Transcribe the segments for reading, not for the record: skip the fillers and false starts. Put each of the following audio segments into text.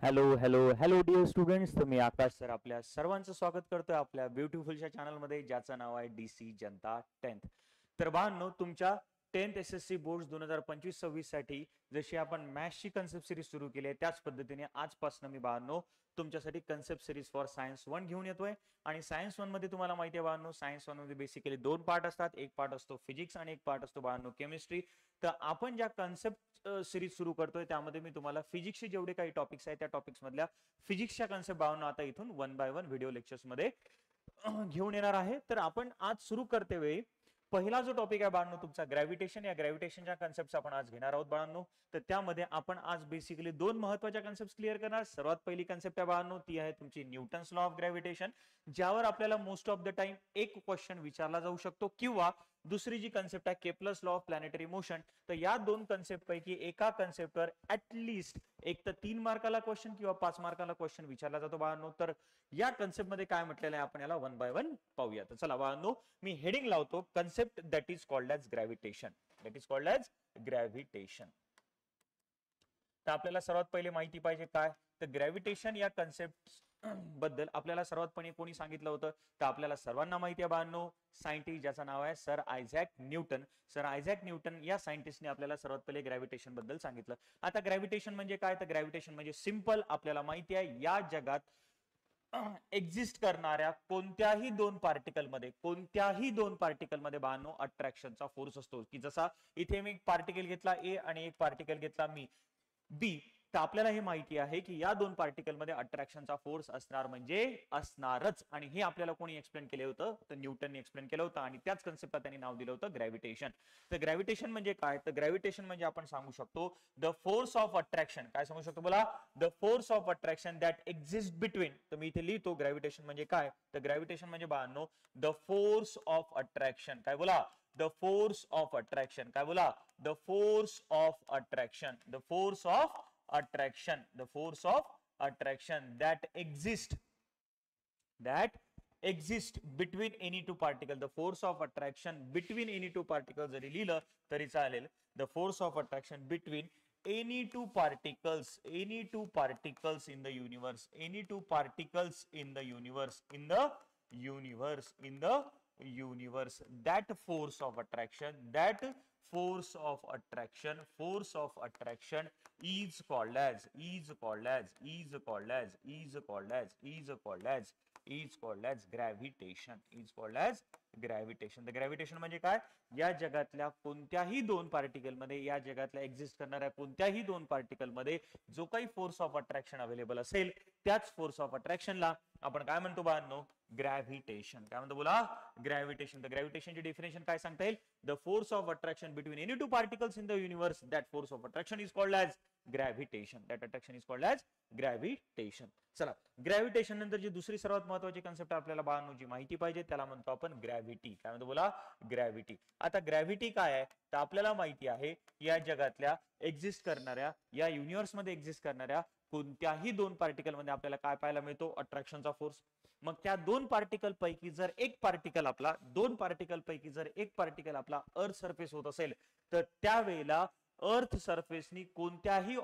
Hello hello hello dear students, तर मी आकाश sir आपल्या सर्वांचं स्वागत करतोय आपल्या ब्युटिफुलच्या चॅनलमध्ये, ज्याचं नाव आहे DC जनता 10th. तर बाळांनो, तुमच्या 10th SSC बोर्ड 2025-26 साठी जशी आपण मॅथ्सची कन्सेप्ट सिरीज सुरू केली आहे, त्याच पद्धतीने आजपासून मी बाळांनो तुमच्यासाठी कन्सेप्ट सिरीज फॉर सायन्स 1 घेऊन येतोय. आणि सायन्स 1 मध्ये तुम्हाला माहिती आहे बाळांनो, सायन्स 1 मध्ये बेसिकली दोन पार्ट असतात. एक पार्ट असतो फिजिक्स आणि एक पार्ट असतो बाळांनो केमिस्ट्री. तर आपण ज्या कन्सेप्ट सिरीज सुरू करतोय त्यामध्ये मी तुम्हाला फिजिक्सचे जेवढे काही टॉपिक्स आहेत त्या टॉपिक्स मधल्या फिजिक्सच्या कन्सेप्ट बाळांनो आता इथून one by one video lectures मध्ये घेऊन येणार आहे. तर आपण आज सुरू करते वेळी पहिला जो टॉपिक आहे बाळांनो तुमचा ग्रॅव्हिटेशन. या ग्रॅव्हिटेशनच्या कन्सेप्ट आपण आज घेणार आहोत बाळांनो. तर त्यामध्ये आपण आज बेसिकली दोन महत्त्वाच्या कन्सेप्ट क्लिअर करणार. सर्वात पहिली कन्सेप्ट आहे बाळांनो, ती आहे तुमची न्यूटन्स लॉ ऑफ ग्रॅव्हिटेशन, ज्यावर आपल्याला मोस्ट ऑफ द टाइम एक क्वेश्चन विचारला जाऊ शकतो. किंवा दुसरी जी कन्सेप्ट आहे Kepler's law of planetary motion. तर या दोन कन्सेप्ट पैकी एका कन्सेप्टवर ऍटलिस्ट एक तर 3 मार्काला क्वेश्चन किंवा 5 मार्काला क्वेश्चन विचारला जातो बाळांनो. तर या कन्सेप्ट मध्ये काय म्हटलेलं आहे आपण याला वन बाय वन पाहूया. तर चला बाळांनो, मी हेडिंग लावतो, concept that is called as gravitation. That is called as gravitation. तर आपल्याला सर्वात पहिले माहिती पाहिजे काय, तर ग्रॅव्हिटेशन या कन्सेप्ट बद्दल आपल्याला सर्वात पहिले कोणी सांगितलं होतं, तर आपल्याला सर्वांना माहिती आहे बाळांनो, सायंटिस्ट ज्याचं नाव आहे sir Isaac Newton. Sir Isaac Newton या सायंटिस्टने आपल्याला सर्वात पहिले ग्रॅव्हिटेशन बद्दल सांगितलं. आता ग्रॅव्हिटेशन म्हणजे काय, तर ग्रॅव्हिटेशन म्हणजे सिंपल आपल्याला माहिती आहे या जगात एक्झिस्ट करणाऱ्या कोणत्याही दोन पार्टिकल मध्ये बाळांनो अट्रॅक्शनचा फोर्स असतो. की जसा इथे मी एक पार्टिकल घेतला ए आणि एक पार्टिकल घेतला मी बी, तर आपल्याला हे माहिती आहे की या दोन पार्टिकल मध्ये अट्रॅक्शनचा फोर्स असणार म्हणजे असणारच. आणि हे आपल्याला कोणी एक्सप्लेन केलं होतं, तर न्यूटनने एक्सप्लेन केलं होतं. आणि त्याच कन्सेप्टला त्यांनी नाव दिलं होतं ग्रॅव्हिटेशन. तर ग्रॅव्हिटेशन म्हणजे काय, तर ग्रॅव्हिटेशन म्हणजे आपण सांगू शकतो द फोर्स ऑफ अट्रॅक्शन. काय सांगू शकतो बोला, the force of attraction that exist between. तर मी इथे लिहितो ग्रॅव्हिटेशन म्हणजे काय, तर ग्रॅव्हिटेशन म्हणजे बाळांनो द फोर्स ऑफ अट्रॅक्शन. काय बोला, द फोर्स ऑफ अट्रॅक्शन. काय बोला, the force of attraction. The force of attraction, the force of attraction that exist between any two particle. The force of attraction between any two particles जरी लिहिलं तरी चालेल. The force of attraction between any two particles in the universe, any two particles in the universe, that force of attraction is called as gravitation. The gravitation म्हणजे काय, या जगातल्या कोणत्याही दोन पार्टिकल मध्ये, या जगातल्या एक्झिस्ट करणाऱ्या कोणत्याही दोन पार्टिकल मध्ये जो काही फोर्स ऑफ अट्रॅक्शन अवेलेबल असेल, त्याच फोर्स ऑफ अट्रॅक्शनला आपण काय म्हणतो बाळांनो, ग्रॅव्हिटेशन. काय म्हणतो बोला, ग्रॅव्हिटेशन. तर ग्रॅव्हिटेशनची डेफिनेशन काय सांगता येईल, the force of attraction between any two particles in the universe, that force of attraction is called as gravitation. That attraction is called as gravitation. चला, ग्रॅव्हिटेशन नंतर जी दुसरी सर्वात महत्वाची कन्सेप्ट आपल्याला बाळांनो जी माहिती पाहिजे त्याला म्हणतो आपण ग्रॅव्हिटी. काय म्हणतो बोला, ग्रॅव्हिटी. आता ग्रॅव्हिटी काय आहे, तर आपल्याला माहिती आहे या जगातल्या एक्झिस्ट करणाऱ्या, या युनिवर्स मध्ये एक्झिस्ट करणाऱ्या कोणत्याही दोन पार्टिकल मध्ये आपल्याला काय पाहायला मिळतो, अट्रॅक्शनचा फोर्स. मग त्या दोन पार्टिकल पैकी जर एक पार्टिकल आपला, दोन पार्टिकल पैकी जर एक पार्टिकल आपला अर्थ सरफेस होत असेल, तर त्यावेळेला अर्थ सरफेसनी कोणत्याही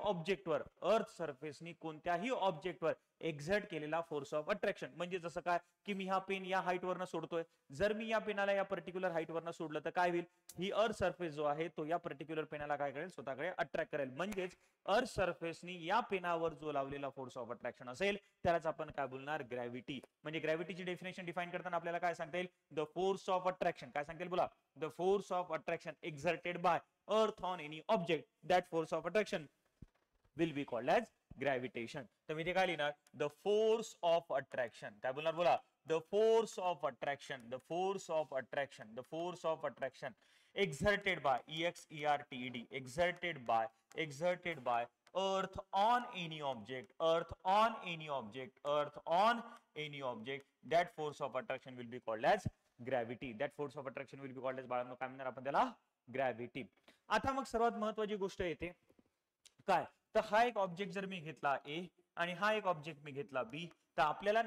ऑब्जेक्टवर एक्झर्ट केलेला फोर्स ऑफ अट्रॅक्शन. म्हणजे जसं काय की मी हा पेन या हाईट वरनं सोडतोय, जर मी या पेनाला या पर्टिक्युलर हाईट वरनं सोडलं तर काय होईल, ही अर्थ सरफेस जो आहे तो या पर्टिक्युलर पेनाला काय करेल, स्वतःकडे अट्रॅक्ट करेल. म्हणजेच अर्थ सरफेसनी या पेनावर जो लावलेला फोर्स ऑफ अट्रॅक्शन असेल त्यालाच आपण काय बोलणार, ग्रॅव्हिटी. म्हणजे ग्रॅव्हिटीची डेफिनेशन डिफाइन करताना आपल्याला काय सांगता येईल, द फोर्स ऑफ अट्रॅक्शन. काय सांगता येईल बोला, the force of attraction exerted by earth on any object, that force of attraction will be called as gravitation. तर मी ते काय लिहिणार, द फोर्स ऑफ अट्रॅक्शन. काय बोलणार बोला, the force of attraction, the force of attraction, the force of attraction exerted by EXERTED, exerted by earth on any object, that force of attraction will be called as gravity. That force of attraction will be called as, बाळांनो काय म्हणणार आपण त्याला, gravity. आता मग सर्वात महत्वाची गोष्ट येते काय, तर हा एक ऑब्जेक्ट जर मी घेतला ए आणि हा एक ऑब्जेक्ट मी घेतला बी, तर आपल्याला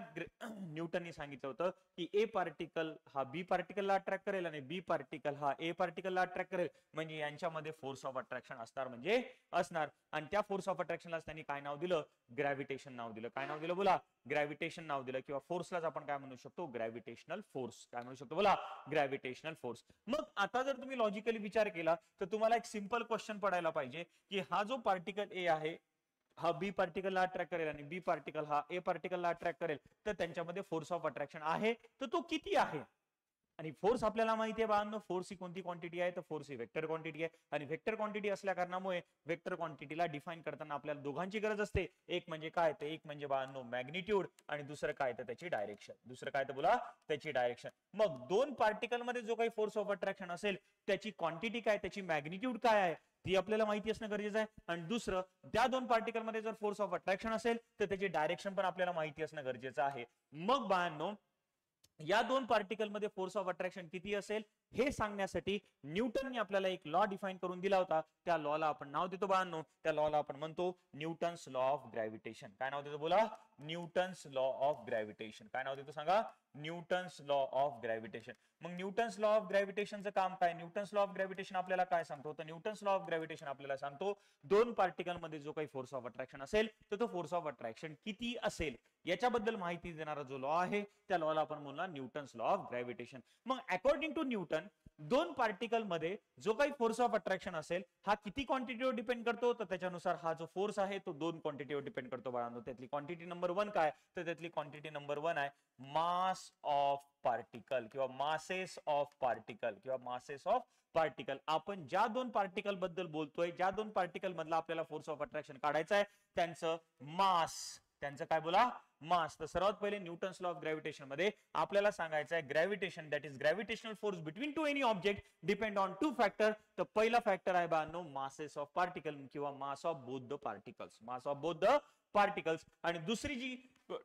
न्यूटनने सांगितलं होतं की ए पार्टिकल हा बी पार्टिकलला अट्रॅक्ट करेल आणि बी पार्टिकल हा ए पार्टिकलला अट्रॅक्ट करेल, म्हणजे यांच्यामध्ये फोर्स ऑफ अट्रॅक्शन असणार म्हणजे असणार. आणि त्या फोर्स ऑफ अट्रॅक्शनला त्यांनी काय नाव दिलं? ग्रॅव्हिटेशन नाव दिलं. काय नाव दिलं बोला? ग्रॅव्हिटेशन नाव दिलं. किंवा फोर्सलाच आपण काय म्हणू शकतो? Gravitational force. काय म्हणू शकतो बोला? Gravitational force. मग आता जर तुम्ही लॉजिकली विचार केला तर तुम्हाला एक सिंपल क्वेश्चन पडायला पाहिजे की हा जो पार्टिकल ए आहे हा बी पार्टिकलला अट्रॅक्ट करेल आणि बी पार्टिकल हा ए पार्टिकलला अट्रॅक्ट करेल, तर त्यांच्यामध्ये फोर्स ऑफ अट्रॅक्शन आहे, तर तो किती आहे? आणि फोर्स आपल्याला माहिती आहे बाळांनो, फोर्स ही कोणती क्वांटिटी आहे? तर फोर्स ही वेक्टर क्वांटिटी आहे. आणि वेक्टर क्वांटिटी असल्या कारणामुळे वेक्टर क्वांटिटीला डिफाईन करताना आपल्याला दोघांची गरज असते. एक म्हणजे काय? तर एक म्हणजे बाळांनो मॅग्निट्यूड, आणि दुसरं काय? तर त्याची डायरेक्शन. दुसरं काय तर बोला? त्याची डायरेक्शन. मग दोन पार्टिकल मध्ये जो काही फोर्स ऑफ अट्रॅक्शन असेल त्याची क्वांटिटी काय, त्याची मॅग्निट्यूड काय आहे ती आपल्याला माहिती असणं गरजेचं आहे. आणि दुसरं, त्या दोन पार्टिकल मध्ये जर फोर्स ऑफ अट्रॅक्शन असेल तर त्याची डायरेक्शन पण आपल्याला माहिती असणं गरजेचं आहे. मग बाळांनो या दोन पार्टिकल मध्ये फोर्स ऑफ अट्रॅक्शन किती असेल हे सांगण्यासाठी न्यूटनने आपल्याला एक लॉ डिफाईन करून दिला होता. त्या लॉला आपण नाव देतो बाळांनो, त्या लॉला आपण म्हणतो न्यूटन्स लॉ ऑफ ग्रॅव्हिटेशन. काय नाव देतो बोला? Newton's law of gravitation. काय नाव देतो सांगा? Newton's law of gravitation. मग न्यूटन्स लॉ ऑफ ग्रॅव्हिटेशनचं काम काय? न्यूटन्स लॉ ऑफ ग्रॅव्हिटेशन आपल्याला काय सांगतो? तर न्यूटन्स लॉ ऑफ ग्रॅव्हिटेशन आपल्याला सांगतो दोन पार्टिकल मध्ये जो काही फोर्स ऑफ अट्रॅक्शन असेल तर तो फोर्स ऑफ अट्रॅक्शन किती असेल याच्याबद्दल माहिती देणारा जो लॉ आहे त्या लॉला आपण म्हणला न्यूटन्स लॉ ऑफ ग्रॅव्हिटेशन. मग अकॉर्डिंग टू न्यूटन दोन पार्टिकल मध्ये जो काही फोर्स ऑफ अट्रॅक्शन असेल हा किती क्वांटिटीवर डिपेंड करतो? तर त्याच्यानुसार हा जो फोर्स आहे तो दोन क्वांटिटीवर डिपेंड करतो बाळांनो. त्यातली क्वांटिटी नंबर 1 काय? तर त्यातली क्वांटिटी नंबर 1 आहे मास ऑफ पार्टिकल किंवा मासेस ऑफ पार्टिकल किंवा मासेस ऑफ पार्टिकल. आपण ज्या दोन पार्टिकल बद्दल बोलतोय, ज्या दोन पार्टिकल मधला आपल्याला फोर्स ऑफ अट्रॅक्शन काढायचा आहे त्यांचं मास, त्यांचं काय बोला? मास. तर सर्वात पहिले न्यूटन्स लॉ ऑफ ग्रॅव्हिटेशन मध्ये आपल्याला सांगायचं आहे gravitation that is gravitational force between two any object depend on two factor. तर पहिला फॅक्टर आहे बाळांनो मासेस ऑफ पार्टिकल किंवा मास of both the particles. Mass of both the particles. आणि दुसरी जी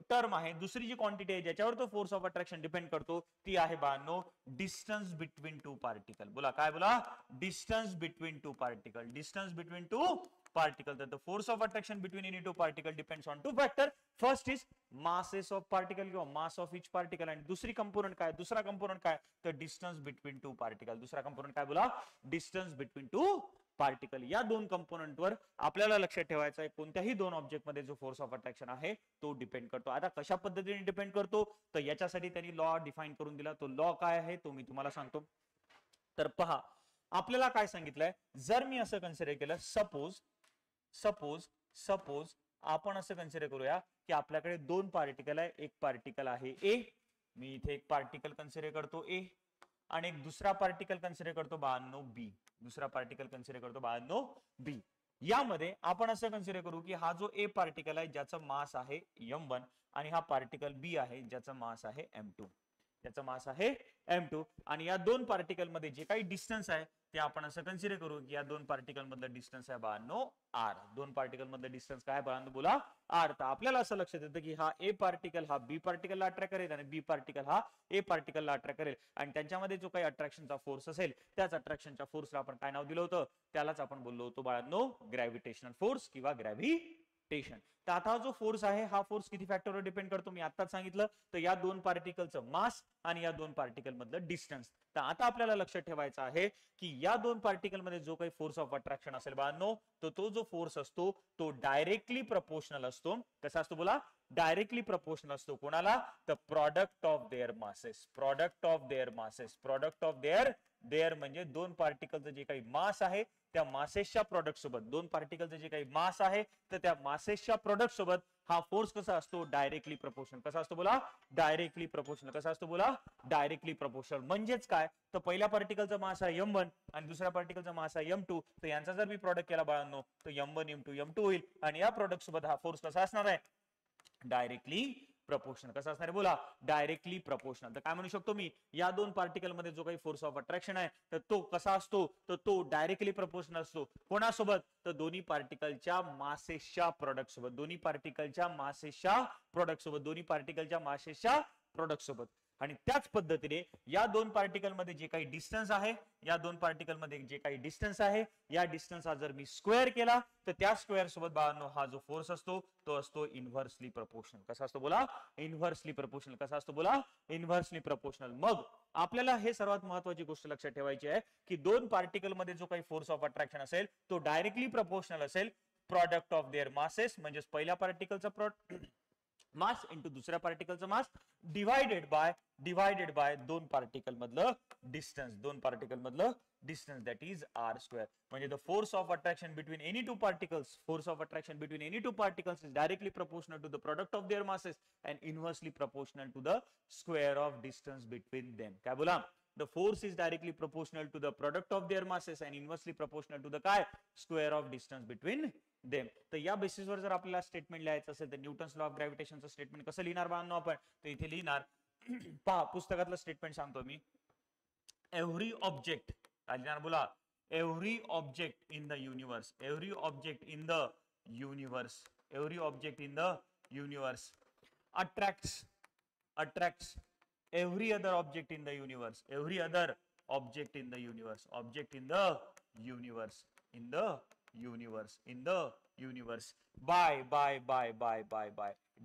टर्म आहे, दुसरी जी क्वांटिटी आहे ज्याच्यावर तो फोर्स ऑफ अट्रॅक्शन डिपेंड करतो ती आहे बाळांनो डिस्टन्स बिटवीन टू पार्टिकल. बोला काय बोला? Distance between two particle. Distance between two particle, that the force of attraction between any two particle depends on two factor. First is masses of particle किंवा mass of each particle, आणि दुसरी component काय? दुसरा component काय? तर distance between two particle. दुसरा component काय बोला? distance between two particle. या दोन कंपोनेंट वर आपल्याला लक्षात ठेवायचं आहे कोणत्याही दोन ऑब्जेक्ट मध्ये जो फोर्स ऑफ अट्रॅक्शन आहे तो डिपेंड करतो. आता कशा पद्धतीने डिपेंड करतो? तर याच्यासाठी त्यांनी लॉ डिफाईन करून दिला. तो लॉ काय आहे तो मी तुम्हाला सांगतो. तर पहा आपल्याला काय सांगितलंय, जर मी असं कन्सिडर केलं, सपोज आपण असं कन्सिडर करूया की आपल्याकडे दोन पार्टिकल आहे. एक पार्टिकल आहे ए, मी इथे एक पार्टिकल कन्सिडर करतो ए, आणि एक दुसरा पार्टिकल कन्सिडर करतो बाळांनो बी. दुसरा पार्टिकल कन्सिडर करतो बाळांनो बी. यामध्ये आपण असं कन्सिडर करू की हा जो ए पार्टिकल आहे ज्याचं मास आहे m1 आणि हा पार्टिकल बी आहे ज्याचं मास आहे m2. त्याचं मास आहे m2. आणि या दोन पार्टिकल मध्ये जे काही डिस्टन्स आहे ते आपण असं कन्सिडर करू की या दोन पार्टिकल मधलं डिस्टन्स आहे बाळांनो आर. दोन पार्टिकल मधलं डिस्टन्स काय बाळांनो बोला? आर. तर आपल्याला असं लक्षात येतं की हा ए पार्टिकल हा बी पार्टिकलला अट्रॅक्ट करेल आणि बी पार्टिकल हा ए पार्टिकलला अट्रॅक्ट करेल, आणि त्यांच्यामध्ये जो काही अट्रॅक्शनचा फोर्स असेल त्याच अट्रॅक्शनच्या फोर्सला आपण काय नाव दिलं होतं? त्यालाच आपण बोललो होतो बाळांनो ग्रॅव्हिटेशनल फोर्स किंवा ग्रॅव्हिटेशन. तर आता जो फोर्स आहे हा फोर्स किती फॅक्टरवर डिपेंड करतो मी आताच सांगितलं. तर या दोन पार्टिकलचं मास आणि या दोन पार्टिकल मधलं डिस्टन्स. तर आता आपल्याला लक्षात ठेवायचं आहे की या दोन पार्टिकल मध्ये जो काही फोर्स ऑफ अट्रॅक्शन असेल बाळांनो तर तो जो फोर्स असतो तो डायरेक्टली प्रपोर्शनल असतो. कसा असतो बोला? डायरेक्टली प्रपोर्शनल असतो. कोणाला? तर product of their masses. Product of their masses. Product of there म्हणजे दोन पार्टिकलचं जे काही मास आहे त्या मासेसच्या प्रोडक्ट सोबत, दोन पार्टिकलचं जे काही मास आहे तर त्या मासेसच्या प्रोडक्ट सोबत हा फोर्स कसा असतो? Directly proportional. कसा असतो बोला? Directly proportional. कसा असतो बोला? Directly proportional. म्हणजेच काय? तर पहिल्या पार्टिकलचा मास आहे m1 आणि दुसऱ्या पार्टिकलचा मास आहे m2. तर यांचा जर मी प्रोडक्ट केला बाळांनो तर m1 into m2 होईल, आणि या प्रोडक्ट सोबत हा फोर्स कसा असणार आहे? Directly proportional. कसं असणार आहे बोला? Directly proportional. तर काय म्हणू शकतो मी, या दोन पार्टिकल मध्ये जो काही फोर्स ऑफ अट्रॅक्शन आहे तर तो कसा असतो? तर तो डायरेक्टली प्रपोर्शनल असतो. कोणासोबत? तर दोन्ही पार्टिकलच्या मासेसच्या प्रोडक्ट सोबत. दोन्ही पार्टिकलच्या मासेसच्या प्रोडक्ट सोबत. दोन्ही पार्टिकलच्या मासेसच्या प्रोडक्ट सोबत. आणि त्याच पद्धतीने या दोन पार्टिकल मध्ये जे काही डिस्टन्स आहे, या दोन पार्टिकल मध्ये जे काही डिस्टन्स आहे, या डिस्टन्स हा जर मी स्क्वेअर केला तर त्या स्क्वेअर सोबत बाळांनो हा जो फोर्स असतो तो असतो इन्व्हर्सली प्रपोर्शनल. कसा असतो बोला? Inversely proportional. कसा असतो बोला? Inversely proportional. मग आपल्याला हे सर्वात महत्वाची गोष्ट लक्षात ठेवायची आहे की दोन पार्टिकल मध्ये जो काही फोर्स ऑफ अट्रॅक्शन असेल तो डायरेक्टली प्रपोर्शनल असेल प्रॉडक्ट ऑफ देअर मासेस, म्हणजे पहिल्या पार्टिकलचा मास इंटू दुसऱ्या पार्टिकलचं मास डिवाइडेड बाय दोन पार्टिकल मधलं डिस्टन्स, दोन पार्टिकल मधलं distance, that is r square. म्हणजे the force of attraction between any two particles, force of attraction between any two particles is directly proportional to the product of their masses and inversely proportional to the square of distance between them. काय बोला? The force is directly proportional to the product of their masses and inversely proportional to the काय? Square of distance between them. तर या बेसिसवर जर आपल्याला statement लिहायचं असेल तर न्यूटन्स लॉ ऑफ ग्रॅव्हिटेशनचं स्टेटमेंट कसं लिहिणार बाळांनो आपण? तर इथे लिहिणार पहा पुस्तकातलं स्टेटमेंट सांगतो मी. एव्हरी ऑब्जेक्ट काय लिहिणार बोला? Every object in the universe, every object in the universe, every object in the universe attracts every other object in the universe, every other object in the universe, object in the universe, in the universe, in the universe by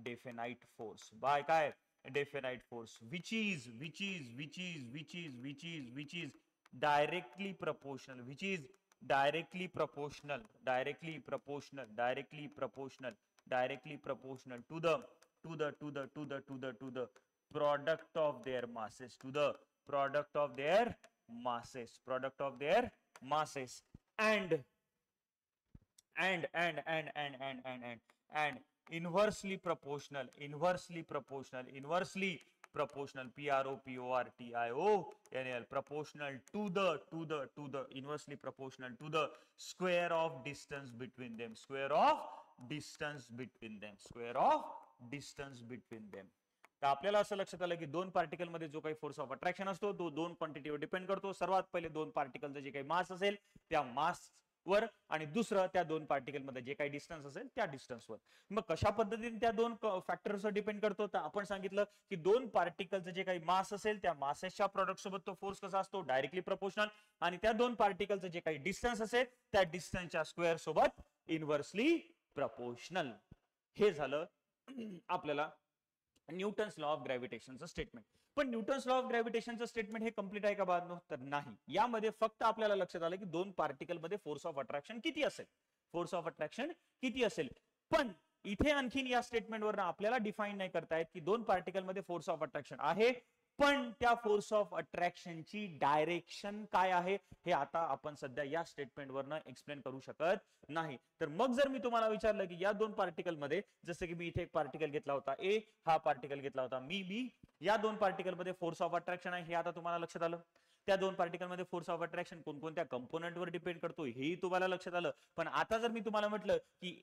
definite force, by काय? Definite force which is directly proportional, which is directly proportional to the product of their masses, to the product of their masses and inversely proportional proportional to the inversely proportional to the square of distance between them, square of distance between them. तर आपल्याला असं लक्षात आलं की दोन particle मध्ये जो काही फोर्स ऑफ अट्रॅक्शन असतो तो दोन क्वांटिटीवर डिपेंड करतो. सर्वात पहिले दोन पार्टिकलचं जे काही मास असेल त्या मास वर आणि दुसरं त्या दोन पार्टिकल मध्ये जे काही डिस्टन्स असेल त्या डिस्टन्सवर. मग कशा पद्धतीने त्या दोन फॅक्टर्सवर डिपेंड करतो? तर आपण सांगितलं की दोन पार्टिकलचं जे काही मास असेल त्या मासेसच्या प्रोडक्ट सोबत तो फोर्स कसा असतो? Directly proportional. आणि त्या दोन पार्टिकलचं जे काही डिस्टन्स असेल त्या डिस्टन्सच्या स्क्वेअर सोबत इन्व्हर्सली प्रपोर्शनल. हे झालं आपल्याला न्यूटन्स लॉ ऑफ ग्रॅव्हिटेशनचं स्टेटमेंट. पण न्यूटन्स लॉ ऑफ ग्रॅव्हिटेशनचं स्टेटमेंट हे कम्प्लीट आहे का बाळांनो? तर नाही. यामध्ये फक्त आपल्याला लक्षात आलं की दोन पार्टिकल मध्ये फोर्स ऑफ अट्रॅक्शन किती असेल, फोर्स ऑफ अट्रॅक्शन किती असेल. पण इथे आणखीन या स्टेटमेंटवर आपल्याला डिफाईन नाही करतायत की दोन पार्टिकल मध्ये फोर्स ऑफ अट्रॅक्शन आहे पण त्या फोर्स ऑफ अट्रॅक्शनची डायरेक्शन काय आहे हे आता आपण सध्या या स्टेटमेंटवरनं एक्सप्लेन करू शकत नाही. तर मग जर मी तुम्हाला विचारलं की या दोन पार्टिकल मध्ये, जसं की मी इथे एक पार्टिकल घेतला होता ए, हा पार्टिकल घेतला होता मी बी, या दोन पार्टिकल मध्ये फोर्स ऑफ अट्रॅक्शन आहे हे आता तुम्हाला लक्षात आलं. त्या दोन पार्टिकल मध्ये फोर्स ऑफ अट्रॅक्शन कोणकोणत्या कंपोनेंटवर डिपेंड करतो हेही तुम्हाला लक्षात आलं. पण आता जर मी तुम्हाला म्हटलं की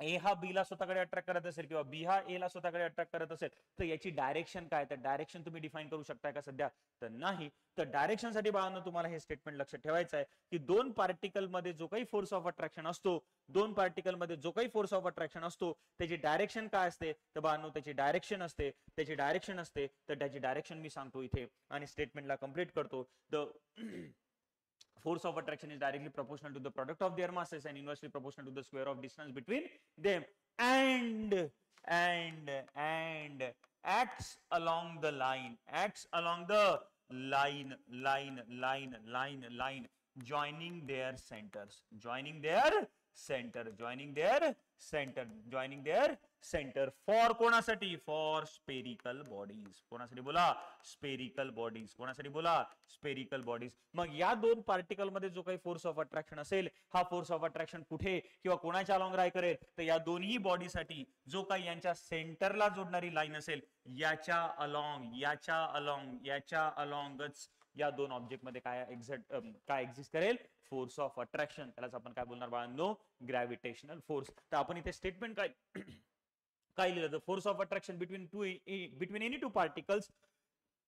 ए हा बी ला स्वतःकडे अट्रॅक्ट करत असेल किंवा बी हा ए ला स्वतःकडे अट्रॅक्ट करत असेल तर याची डायरेक्शन काय? तर डायरेक्शन तुम्ही डिफाईन करू शकताय का सध्या? तर नाही. तर डायरेक्शन साठी बाळांनो तुम्हाला हे स्टेटमेंट लक्षात ठेवायचं आहे की दोन पार्टिकल मध्ये जो काही फोर्स ऑफ अट्रॅक्शन असतो, दोन पार्टिकल मध्ये जो काही फोर्स ऑफ अट्रॅक्शन असतो त्याची डायरेक्शन काय असते? तर बाळांनो त्याची डायरेक्शन असते तर त्याची डायरेक्शन मी सांगतो इथे आणि स्टेटमेंटला कंप्लीट करतो. The force of attraction is directly proportional to the product of their masses and inversely proportional to the square of distance between them and acts along the line joining their center for कोणासाठी? For spherical bodies. कोणासाठी बोला? Spherical bodies. कोणासाठी बोला? Spherical bodies. मग या दोन particle मध्ये जो काही फोर्स ऑफ अट्रॅक्शन असेल हा फोर्स ऑफ अट्रॅक्शन कुठे किंवा कोणाच्या अलॉंग राय करेल? तर या दोन्ही बॉडीसाठी जो काही यांच्या सेंटरला जोडणारी लाईन असेल याच्या अलॉंगच या दोन ऑब्जेक्ट मध्ये काय एक्झिस्ट करेल? Force of attraction. त्यालाच आपण काय बोलणार बाळांनो? Gravitational force. तर आपण इथे स्टेटमेंट काय लिहिलं? Force of attraction between any two particles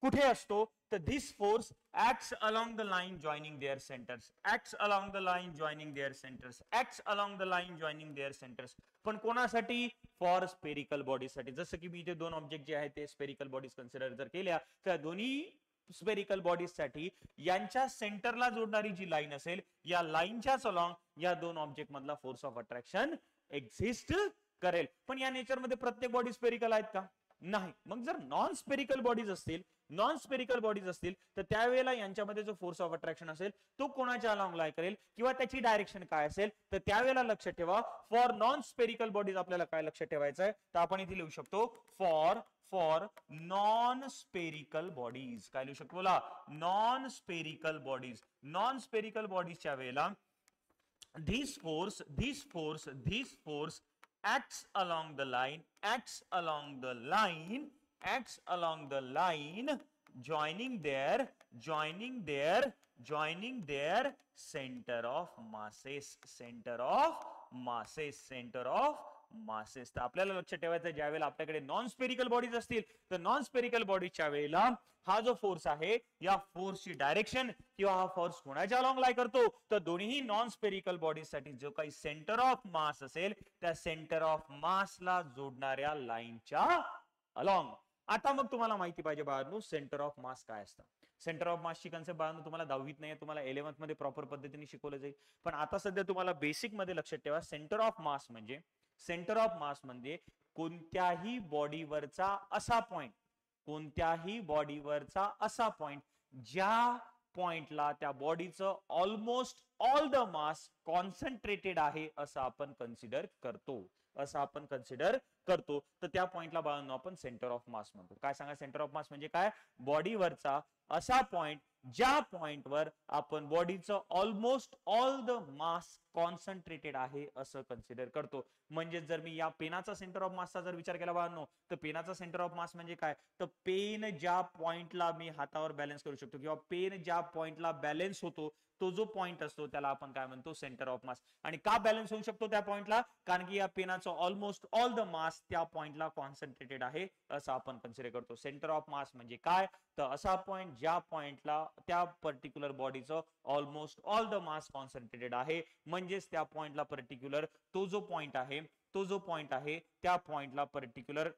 कुठे असतो तर this force acts along the line joining their centres, acts along the line joining their centres, acts along the line joining their centres. पण कोणासाठी? For spherical बॉडीसाठी. जसं की मी इथे दोन ऑब्जेक्ट जे आहेत ते स्पेरिकल बॉडीज कन्सिडर जर केल्या तर दोन्ही स्पेरिकल बॉडीज साठी यांच्या सेंटरला जोडणारी जी लाईन असेल या लाईनच्याच अलॉंग या दोन ऑब्जेक्ट मधला फोर्स ऑफ अट्रॅक्शन एक्झिस्ट करेल. पण या नेचर मध्ये प्रत्येक बॉडी स्पेरिकल आहेत का? नाही. मग जर नॉन स्पेरिकल बॉडीज असतील, नॉन स्पेरिकल बॉडीज असतील तर त्यावेळेला यांच्यामध्ये जो फोर्स ऑफ अट्रॅक्शन असेल तो कोणाच्या अलॉंग लाई करेल किंवा त्याची डायरेक्शन काय असेल तर त्यावेळेला लक्षात ठेवा फॉर नॉन स्पेरिकल बॉडीज आपल्याला काय लक्षात ठेवायचं आहे तर आपण इथे लिहू शकतो फॉर नॉन स्पेरिकल बॉडीज. काय लिहू शकतो बोला? Non spherical bodies. Non spherical बॉडीजच्या वेळेला this force acts along the line, joining their center of masses. तर आपल्याला लक्षात ठेवायचं ज्या वेळेला आपल्याकडे नॉन स्पेरिकल बॉडीज असतील तर नॉन स्पेरिकल बॉडीजच्या वेळेला हा जो फोर्स आहे या फोर्सची डायरेक्शन किंवा हा फोर्स कोणाच्या अलॉंग लाई करतो तर दोन्ही नॉन स्पेरिकल बॉडीज साठी जो काही सेंटर ऑफ मास असेल त्या सेंटर ऑफ मासला जोडणाऱ्या लाईनच्या अलॉंग. आता मग तुम्हाला माहिती पाहिजे बाळांनो सेंटर ऑफ मास काय असतं. सेंटर ऑफ मासची कन्सेप्ट बाळांनो तुम्हाला 10वीत नाही, तुम्हाला 11th मध्ये प्रॉपर पद्धतीने शिकवलं जाईल. पण आता सध्या तुम्हाला बेसिक मध्ये लक्षात ठेवा सेंटर ऑफ मास म्हणजे कोणत्याही बॉडीवरचा असा पॉइंट ज्या पॉइंटला त्या बॉडीचं almost all the mass concentrated आहे असं आपण कन्सिडर करतो. तर त्या पॉइंटला बाळांनो आपण सेंटर ऑफ मास म्हणतो. काय सांगा सेंटर ऑफ मास म्हणजे काय? बॉडीवरचा असा पॉइंट ज्या पॉइंटवर आपण बॉडीचं almost all the mass concentrated आहे असं कन्सिडर करतो. म्हणजे जर मी या पेनाचा सेंटर ऑफ मासचा जर विचार केला बाळांनो तर पेनाचा सेंटर ऑफ मास म्हणजे काय तर पेन ज्या पॉइंटला मी हातावर बॅलन्स करू शकतो किंवा पेन ज्या पॉइंटला बॅलन्स होतो तो जो पॉइंट असतो त्याला आपण काय म्हणतो सेंटर ऑफ मास. आणि का बॅलन्स होऊ शकतो त्या पॉइंटला? कारण की या पेनाचं ऑलमोस्ट ऑल द मास त्या पॉइंटला कॉन्सन्ट्रेटेड आहे असं आपण कन्सिडर करतो. सेंटर ऑफ मास म्हणजे काय तर असा पॉइंट ज्या पॉइंटला त्या पर्टिक्युलर बॉडीचं almost all the mass concentrated आहे. म्हणजेच त्या पॉइंटला पर्टिक्युलर तो जो पॉइंट आहे त्या पॉइंटला पर्टिक्युलर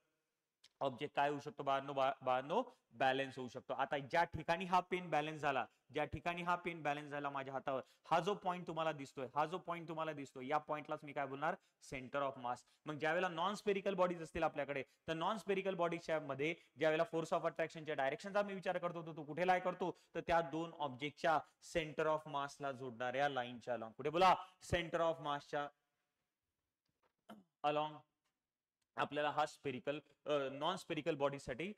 ऑब्जेक्ट काय होऊ शकतो बाळांनो बॅलन्स होऊ शकतो. आता ज्या ठिकाणी हा पेन बॅलन्स झाला माझ्या हातावर हा जो पॉइंट तुम्हाला दिसतोय या पॉइंटलाच मी काय बोलणार सेंटर ऑफ मास. मग ज्यावेळेला नॉन स्पेरिकल बॉडीज असतील आपल्याकडे तर नॉन स्पेरिकल बॉडीजच्या मध्ये ज्यावेळेला फोर्स ऑफ अट्रॅक्शनच्या डायरेक्शनचा मी विचार करतो तो कुठे लाई करतो तर त्या दोन ऑब्जेक्टच्या सेंटर ऑफ मासला जोडणाऱ्या लाईनच्या अलॉंग. कुठे बोला? सेंटर ऑफ मासच्या अलॉंग आपल्याला हा स्पेरिकल नॉन स्पेरिकल बॉडीसाठी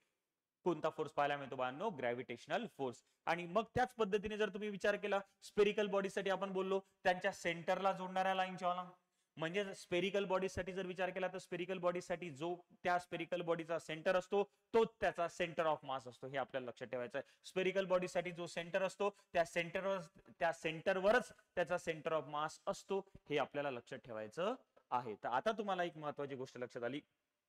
कोणता फोर्स पाहायला मिळतो बाळांनो? Gravitational force. आणि मग त्याच पद्धतीने जर तुम्ही विचार केला स्पेरिकल बॉडीसाठी आपण बोललो त्यांच्या सेंटरला जोडणाऱ्या लाईनच्या अलॉंग. म्हणजे स्पेरिकल बॉडीसाठी जर विचार केला तर स्पेरिकल बॉडीसाठी जो त्या स्पेरिकल बॉडीचा सेंटर असतो तोच त्याचा सेंटर ऑफ मास असतो. हे आपल्याला लक्षात ठेवायचं आहे. स्पेरिकल बॉडीसाठी जो सेंटर असतो त्या सेंटरवरच त्याचा सेंटर ऑफ मास असतो हे आपल्याला लक्षात ठेवायचं आहे. तर आता तुम्हाला एक महत्वाची गोष्ट लक्षात आली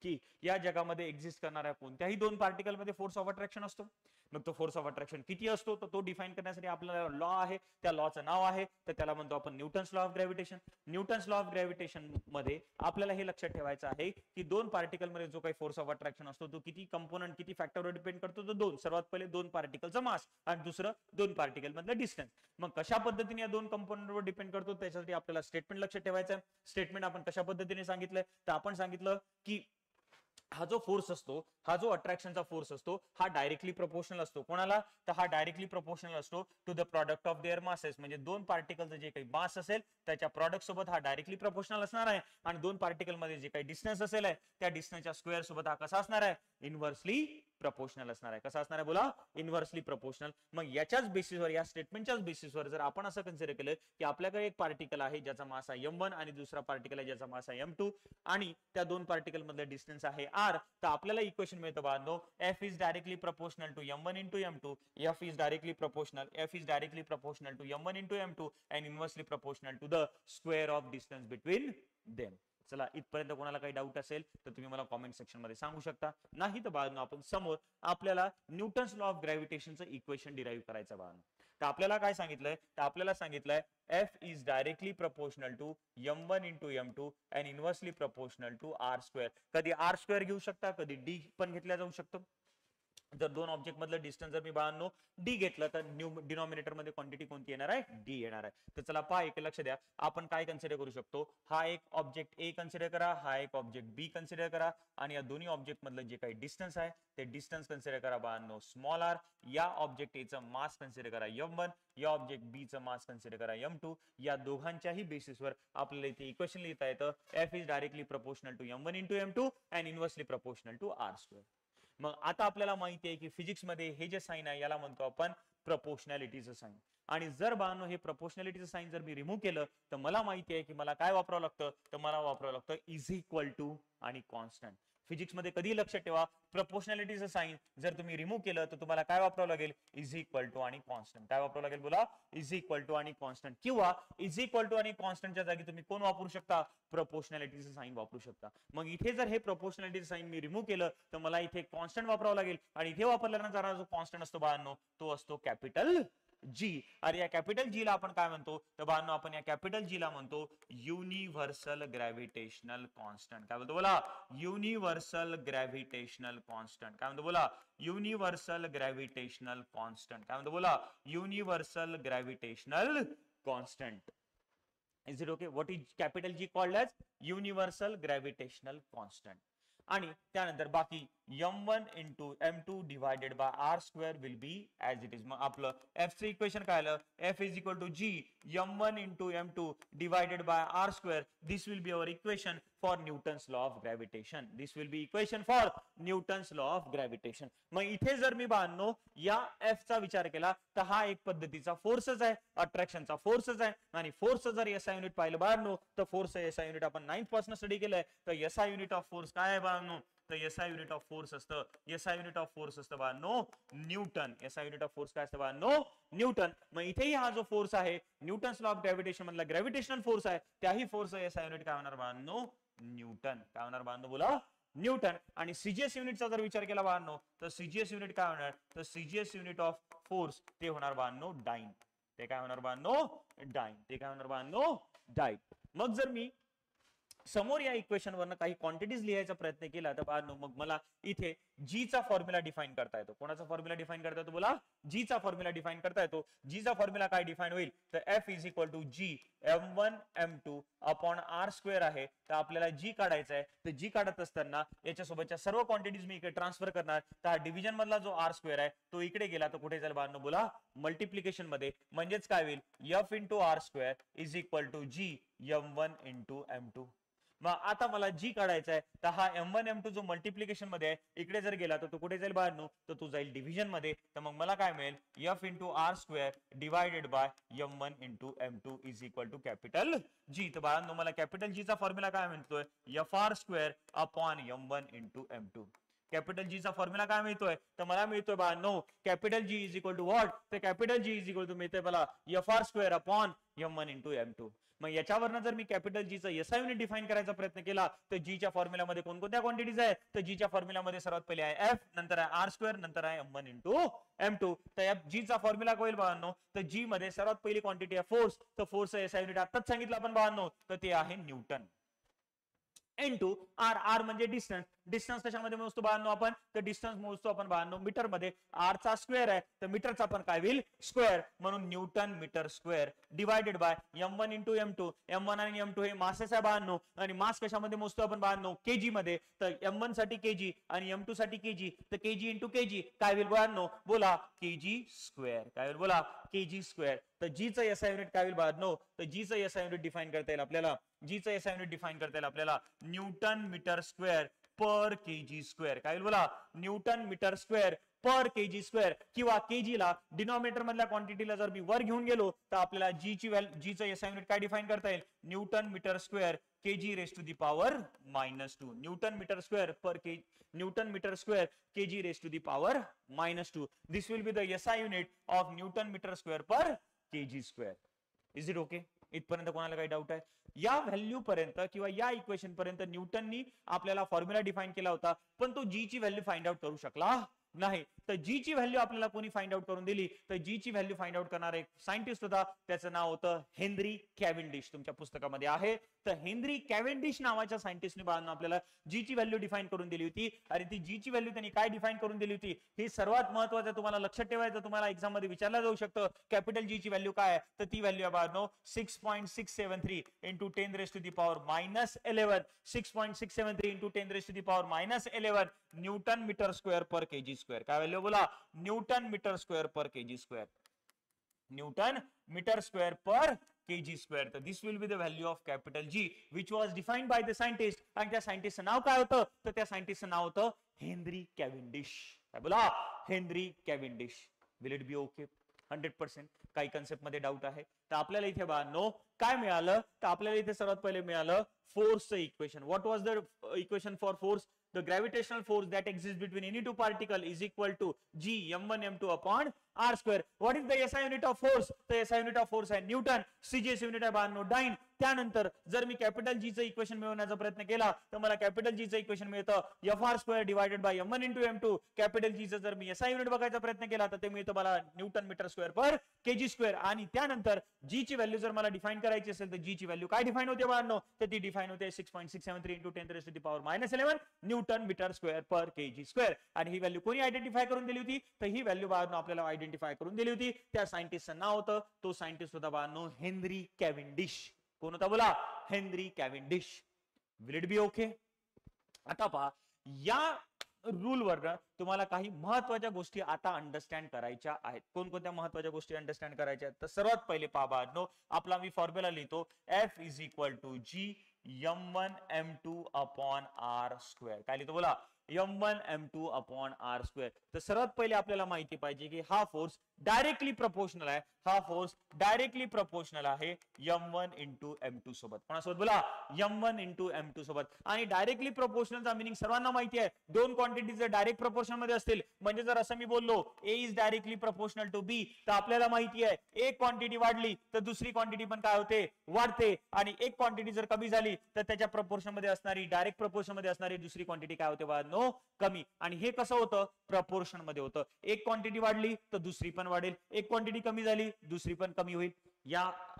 की या जगामध्ये एक्झिस्ट करणाऱ्या कोणत्याही दोन पार्टिकल मध्ये फोर्स ऑफ अट्रॅक्शन असतो. मग तो फोर्स ऑफ अट्रॅक्शन किती असतो तर तो डिफाइन करण्यासाठी आपल्याला लॉ आहे. त्या लॉचं नाव आहे तर त्याला म्हणतो आपण Newton's law of gravitation. Newton's law of gravitation मध्ये आपल्याला हे लक्षात ठेवायचं आहे की दोन पार्टिकल मध्ये जो काही फोर्स ऑफ अट्रॅक्शन असतो तो किती कंपोनंट किती फॅक्टरवर डिपेंड करतो तर दोन. सर्वात पहिले दोन पार्टिकलचा मास आणि दुसरं दोन पार्टिकल मधलं डिस्टन्स. मग कशा पद्धतीने या दोन कंपोनंटवर डिपेंड करतो त्याच्यासाठी आपल्याला स्टेटमेंट लक्षात ठेवायचं आहे. स्टेटमेंट आपण कशा पद्धतीने सांगितलंय तर आपण सांगितलं की हा जो फोर्स असतो हा जो अट्रॅक्शनचा फोर्स असतो हा डायरेक्टली प्रोपोर्शनल असतो. कोणाला तर हा डायरेक्टली प्रोपोर्शनल असतो to the product of their masses. म्हणजे दोन पार्टिकलचं जे काही मास असेल त्याच्या प्रॉडक्ट सोबत हा डायरेक्टली प्रोपोर्शनल असणार आहे आणि दोन पार्टिकल मध्ये जे काही डिस्टन्स असेल त्या डिस्टन्सच्या स्क्वेअर सोबत हा कसा असणार आहे इनव्हर्सली प्रपोर्शनल असणार आहे. कसा असणार आहे बोला? Inversely proportional. मग याच्याच बेसिसवर या स्टेटमेंटच्याच बेसिसवर जर आपण असं कन्सिडर केलं की आपल्याकडे एक पार्टिकल आहे ज्याचा मास आहे m1 आणि दुसरा पार्टिकल आहे ज्याचा मास आहे m2 आणि त्या दोन पार्टिकल मधला डिस्टन्स आहे r तर आपल्याला इक्वेशन मिळतं बाळांनो f is directly proportional to m1 into m2 f is directly proportional to m1 into m2 and inversely proportional to the square of distance between them. चला इथपर्यंत कोणाला काही डाऊट असेल तर तुम्ही मला कॉमेंट सेक्शन मध्ये सांगू शकता, नाही तर बाळांनो आपण समोर आपल्याला न्यूटन्स लॉ ऑफ ग्रॅव्हिटेशनचं इक्वेशन डिराईव्ह करायचं बाळांनो. तर आपल्याला काय सांगितलंय, तर आपल्याला सांगितलंय F is directly proportional to m1 into m2 and inversely proportional to r square. कधी r square घेऊ शकता, कधी d पण घेतल्या जाऊ शकतो. जर दोन ऑब्जेक्ट मधलं डिस्टन्स जर मी बाळांनो डी घेतलं तर डिनॉमिनेटर मध्ये क्वांटिटी कोणती येणार आहे, डी येणार आहे. तर चला पहा, एक लक्ष द्या, आपण काय कन्सिडर करू शकतो, हा एक ऑब्जेक्ट ए कन्सिडर करा, हा एक ऑब्जेक्ट बी कन्सिडर करा, आणि या दोन्ही ऑब्जेक्ट मधलं जे काही डिस्टन्स आहे ते डिस्टन्स कन्सिडर करा बाळांनो स्मॉल आर. या ऑब्जेक्ट ए चं मास कन्सिडर करा m1, या ऑब्जेक्ट बी चं मास कन्सिडर करा m2. या दोघांच्याही बेसिसवर आपल्याला इथे इक्वेशन लिहिता येतं F is directly proportional to m1 into m2 and inversely proportional to r square. मग आता आपल्याला माहिती आहे की फिजिक्स मध्ये हे जे साइन आहे याला म्हणतो आपण प्रपोर्शनॅलिटीचं साइन. आणि जर बाळांनो हे प्रपोर्शनॅलिटीचं साइन जर मी रिमूव्ह केलं तर मला माहिती आहे की मला काय वापरावं लागतं, तर मला वापरावं लागतं इज इक्वल टू आणि कॉन्स्टंट. फिजिक्स मध्ये कधी लक्षात ठेवा, प्रपोर्शनॅलिटीचं साइन जर तुम्ही रिमूव्ह केलं तर तुम्हाला काय वापरावं लागेल, इज इक्वल टू आणि कॉन्स्टंट. काय वापरावं लागेल बोला, इज इक्वल टू आणि कॉन्स्टंट. किंवा इज इक्वल टू आणि कॉन्स्टंटच्या जागी तुम्ही कोण वापरू शकता, प्रपोर्शनॅलिटीचं साइन वापरू शकता. मग इथे जर हे प्रपोर्शनॅलिटीचं साइन मी रिमूव्ह केलं तर मला इथे कॉन्स्टंट वापरावं लागेल, आणि इथे वापरल्यानंतर जो कॉन्स्टंट असतो बाळांनो तो असतो कॅपिटल जी. अरे या कॅपिटल जी ला आपण काय म्हणतो, तर बाळांनो आपण या कॅपिटल जी ला म्हणतो युनिव्हर्सल ग्रॅव्हिटेशनल कॉन्स्टंट. काय म्हणतो बोला, युनिव्हर्सल ग्रॅव्हिटेशनल कॉन्स्टंट. काय म्हणतो बोला, युनिव्हर्सल ग्रॅव्हिटेशनल कॉन्स्टंट. काय म्हणतो बोला, universal gravitational constant. Is it okay? What is capital G called as universal gravitational constant. आणि त्यानंतर बाकी m1 into m2 divided by r square will be as it is. मग आपलं f चं equation काय आलं, f is equal to g m1 into m2 divided by r square. This will be our equation for Newton's law of gravitation. This will be equation for Newton's law of gravitation. मग इथे जर मी बाळांनो या f चा विचार केला तर हा एक पद्धतीचा फोर्सच आहे, अट्रॅक्शनचा फोर्सच आहे. आणि फोर्स जर एसआय युनिट पाहिलं बाळांनो तर फोर्स एसआय युनिट आपण 9th पासून स्टडी केलंय. तर एसआय युनिट ऑफ फोर्स काय आहे बाळांनो, तर एसआय युनिट ऑफ फोर्स असतं, एसआय युनिट ऑफ फोर्स असतं बाळांनो Newton. SI unit of force काय असतं बाळांनो, न्यूटन. मग इथेही हा जो फोर्स आहे न्यूटन्स लॉ ऑफ ग्रॅव्हिटेशन मधला ग्रॅव्हिटेशनल फोर्स आहे, त्याही फोर्स एसआय युनिट काय होणार बाळांनो, न्यूटन. काय होणार बाळांनो बोला, न्यूटन. आणि सीजीएस युनिटचा जर विचार केला बाळांनो तर सीजीएस युनिट काय होणार, तर सीजीएस युनिट ऑफ फोर्स ते होणार बाळांनो डाईन. ते काय होणार बाळांनो, डाईन. ते काय होणार बाळांनो, डाईन. मग जर मी समोर या इक्वेशन वरनं काही क्वांटिटीज लिहायचा प्रयत्न केला तर बाळांनो मग मला इथे जी चा फॉर्म्युला डिफाइन करता येतो. कोणाचा फॉर्म्युला डिफाइन करता येतो बोला, जी चा फॉर्म्युला डिफाइन करता येतो. जी चा फॉर्म्युला काय डिफाइन होईल, तर F is equal to G m1 m2 upon r square आहे. तर आपल्याला जी काढायचा आहे, तर जी काढत असताना याच्यासोबतच्या सर्व क्वांटिटीज मी इकडे ट्रान्सफर करणार. तर हा डिव्हिजन मधला जो r स्क्वेअर आहे तो इकडे गेला तर कुठे जाईल बाळांनो बोला, मल्टिप्लिकेशन मध्ये. म्हणजेच काय होईल, f into r square is equal to G m1 into m2. मग आता मला जी काढायचा आहे तर हा m1 m2 जो मल्टिप्लिकेशन मध्ये आहे इकडे जर गेला तर तो कुठे जाईल बाळांनो, तर तो जाईल डिव्हिजन मध्ये. तर मग मला काय मिळेल, f into r square divided by m1 into m2 is equal to capital G. तर बाळांनो मला कॅपिटल जी चा फॉर्म्युला काय म्हणतोय, fr square upon m1 into m2. Capital G चा फॉर्म्युला काय मिळतोय, तर मला मिळतोय बाळांनो capital G is equal to what, तर capital G is equal to मिळतोय मला fr square upon m1 into m2. मग याच्यावरनं जर मी कॅपिटल जी चा एसआय युनिट डिफाइन करायचा प्रयत्न केला तर जी च्या फॉर्म्युलामध्ये कोणकोणत्या क्वांटिटीज आहेत, तर जी च्या फॉर्म्युलामध्ये सर्वात पहिले आहे एफ, नंतर आहे आर स्क्वेअर, नंतर आहे m1 इंटू m2. तर जी चा फॉर्म्युला होईल बाळांनो, तर जी मध्ये सर्वात पहिली क्वांटिटी आहे फोर्स. तर फोर्स एसआय युनिट आताच सांगितलं आपण बाळांनो, तर ते आहे न्यूटन. इंटू आर, आर म्हणजे डिस्टन्स. डिस्टन्स कशामध्ये मोजतो बाळांनो आपण, तर डिस्टन्स मोजतो आपण बाळांनो मीटर मध्ये. आर चा स्क्वेअर आहे तर मीटरचा पण काय होईल, स्क्वेअर. म्हणून Newton metre square divided by m1 into m2. m1 आणि m2 हे मासेस आहे बाळांनो, आणि मास कशामध्ये मोजतो आपण बाळांनो, केजी मध्ये. तर m1 साठी केजी आणि m2 साठी केजी. तर केजी इंटू केजी काय होईल बाळांनो बोला, केजी स्क्वेअर. काय होईल बोला, केजी स्क्वेअर. तर जी चं एसआय युनिट काय होईल बाळांनो, तर जी चं एसआय युनिट डिफाइन करता येईल आपल्याला, जी चं एसआय युनिट डिफाइन करता येईल आपल्याला Newton metre square per KG square. काय होईल बोला, newton metre square per KG square. किंवा केजी ला डिनॉमिनेटर मधल्या क्वांटिटीला जर मी वर घेऊन गेलो तर आपल्याला जी ची जी चं एसआय युनिट काय डिफाइन करता येईल, Newton metre square kg raised to the power -2. Newton metre square per K Newton metre square kg raised to the power -2. This will be the SI unit of Newton meter square per kg square. Is it okay? इथपर्यंत कोणाला काही doubt आहे, या value पर्यंत किंवा या equation पर्यंत न्यूटननी आपल्याला फॉर्म्युला डिफाईन केला होता, पण तो जी ची व्हॅल्यू फाइंड आउट करू शकला नाही. तर जी ची व्हॅल्यू आपल्याला कोणी फाइंड आउट करून दिली, तर जी ची व्हॅल्यू फाइंड आउट करणारा एक सायंटिस्ट होता, त्याचं नाव होतं हेनरी कॅव्हेंडिश. तुमच्या पुस्तकामध्ये आहे. तर हेनरी कॅव्हेंडिश नावाच्या सायंटिस्टने बाळांनो आपल्याला जी ची व्हॅल्यू डिफाईन करून दिली होती. आणि ती जी ची व्हॅल्यू त्यांनी काय डिफाईन करून दिली होती हे सर्वात महत्त्वाचं तुम्हाला लक्षात ठेवायचं. तुम्हाला एक्झाम मध्ये विचारलं जाऊ शकतं कॅपिटल जी ची व्हॅल्यू काय आहे, तर ती व्हॅल्यू आहे बाळांनो 6.673 into 10 raised to the power -11. 6.673 into 10 raised to the power -11 Newton metre square per KG square. काय व्हॅल्यू बोला? Newton metre square per KG square. Newton metre square per kg square. तर this will be the value of capital G which was defined by the scientist. आणि त्या सायंटिस्टचं नाव काय होतं? तर त्या सायंटिस्टचं नाव होतं हेनरी कॅव्हेंडिश. काय बोला? Henry Cavendish. Will it be okay? 100%. काही कन्सेप्ट मध्ये डाऊट आहे तर आपल्याला इथे नो काय मिळालं? तर आपल्याला इथे सर्वात पहिले मिळालं फोर्सचं equation. What was the equation for force? The gravitational force that exists between any two particle is equal to G m1 m2 upon r square. What is the SI unit of force? The SI unit of force आहे Newton. CGS unit आहे बाळांनो dine. त्यानंतर जर मी capital G चं equation मिळवण्याचा प्रयत्न केला तर मला कॅपिटल जी चं इक्वेशन मिळतं FR square divided by m1 into m2. Capital G चं जर मी SI युनिट बघायचा प्रयत्न केला तर ते मिळतं मला Newton metre square per KG square. आणि त्यानंतर जी ची व्हॅल्यू जर मला डिफाइन करायची असेल तर जी ची व्हॅल्यू काय डिफाइन होते बाळांनो? तर ती डिफाइन होते 6.673 into 10 raised to the power -11 Newton metre square per KG square. आणि ही व्हॅल्यू कोणी आयडेंटिफाय करून दिली होती? तर ही व्हॅल्यू बाळांनो आपल्याला आयडेंटिफाय करून दिली होती. त्या सायंटिस्टचं नाव होतं, तो सायंटिस्ट होता बाळांनो हेनरी कॅव्हेंडिश. कोण होता बोला? Henry Cavendish. Will it be okay? आता पहा या रूल वर तुम्हाला काही महत्वाच्या गोष्टी आता अंडरस्टँड करायच्या आहेत. कोणकोणत्या महत्वाच्या गोष्टी अंडरस्टँड करायच्या आहेत? तर सर्वात पहिले पहा बाळांनो आपला मी फॉर्म्युला लिहितो F is equal to G m1 m2 upon r square. काय लिहितो बोला? m1 m2 upon r square. तर सर्वात पहिले आपल्याला माहिती पाहिजे की हा फोर्स डायरेक्टली प्रपोर्शनल आहे. हा फोर्स डायरेक्टली प्रपोर्शनल आहे m1 इंटू m2 सोबत. कोणासोबत बोला? m1 इंटू m2 सोबत. आणि डायरेक्टली प्रपोर्शनलचा मिनिंग सर्वांना माहिती आहे. दोन क्वांटिटी जर डायरेक्ट प्रपोर्शन मध्ये असतील म्हणजे जर असं मी बोललो A is directly proportional to B तर आपल्याला माहिती आहे एक क्वांटिटी वाढली तर दुसरी क्वांटिटी पण काय होते? वाढते. आणि एक क्वांटिटी जर कमी झाली तर त्याच्या प्रपोर्शन मध्ये असणारी डायरेक्ट प्रपोर्शन मध्ये असणारी दुसरी क्वांटिटी काय होते बाळांनो? कमी. आणि हे कसं होतं? प्रपोर्शन मध्ये होतं. एक क्वांटिटी वाढली तर दुसरी पण वाढेल, एक क्वांटिटी कमी झाली दुसरी पण कमी होईल.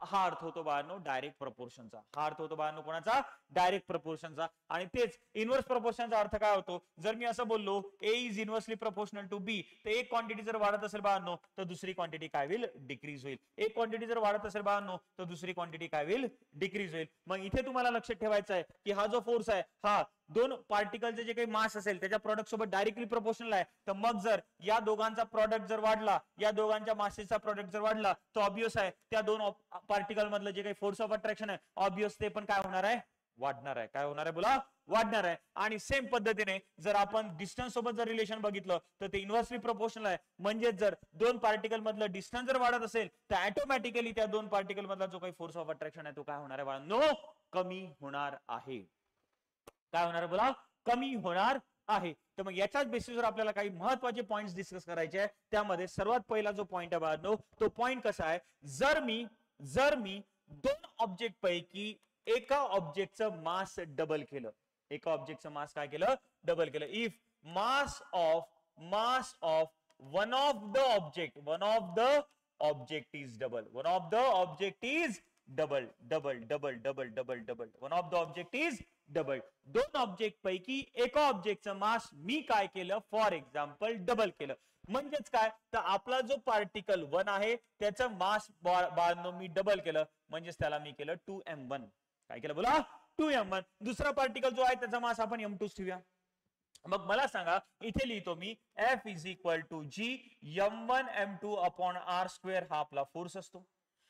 हा अर्थ होतो बाळांनो डायरेक्ट प्रपोर्शनचा. हा अर्थ होतो बाळांनो कोणाचा? डायरेक्ट प्रपोर्शनचा. आणि तेच इनव्हर्स प्रपोर्शनचा अर्थ काय होतो? जर मी असं बोललो A is inversely proportional to B तर एक क्वांटिटी जर वाढत असेल बाळांनो तर दुसरी क्वांटिटी काय होईल? डिक्रीज होईल. एक क्वांटिटी जर वाढत असेल बाळांनो तर दुसरी क्वांटिटी काय होईल? डिक्रीज होईल. मग इथे तुम्हाला लक्षात ठेवायचं आहे की हा जो फोर्स आहे हा दोन पार्टिकलचे जे काही मास असेल त्याच्या प्रोडक्ट सोबत डायरेक्टली प्रोपोर्शनल आहे. तर मग जर या दोघांचा प्रोडक्ट जर वाढला, या दोघांच्या मासेसचा प्रोडक्ट जर वाढला तर ऑब्वियस आहे त्या दोन पार्टिकल मधलं जे काही फोर्स ऑफ अट्रॅक्शन आहे ऑब्वियस ते पण काय होणार आहे? वाढणार आहे. काय होणार आहे बोला? वाढणार आहे. आणि सेम पद्धतीने जर आपण डिस्टन्स सोबत जर रिलेशन बघितलं तर ते इनव्हर्सली प्रोपोर्शनल आहे. म्हणजे जर दोन पार्टिकल मधलं डिस्टन्स जर वाढत असेल तर ऑटोमॅटिकली त्या दोन पार्टिकल मधला जो काही फोर्स ऑफ अट्रॅक्शन आहे तो काय होणार आहे बाळांनो? कमी होणार आहे. काय होणार आहे बोला? कमी होणार आहे. तर मग याच्याच बेसिसवर आपल्याला काही महत्वाचे पॉइंट्स डिस्कस करायचे आहे. त्यामध्ये सर्वात पहिला जो पॉइंट आहे बाळांनो तो पॉइंट कसा आहे? जर मी दोन ऑब्जेक्ट पैकी एका ऑब्जेक्टचं मास डबल केलं, एका ऑब्जेक्टचं मास काय केलं? डबल केलं. If mass of one of the object is double, one of the object is double, one of the object is double. दोन ऑब्जेक्ट पैकी एका ऑब्जेक्टचं मास मी काय केलं? फॉर एक्झाम्पल डबल केलं. म्हणजेच काय? तर आपला जो पार्टिकल 1 आहे त्याचं मास बाळांनो मी डबल केलं म्हणजेच त्याला मी केलं 2m1. काय केलं बोला? 2m1. दुसरा पार्टिकल जो आहे त्याचा मास आपण m2 ठेवूया. मग मला सांगा इथे लिहितो मी F is equal to G m1 m2 upon r square हा आपला फोर्स असतो.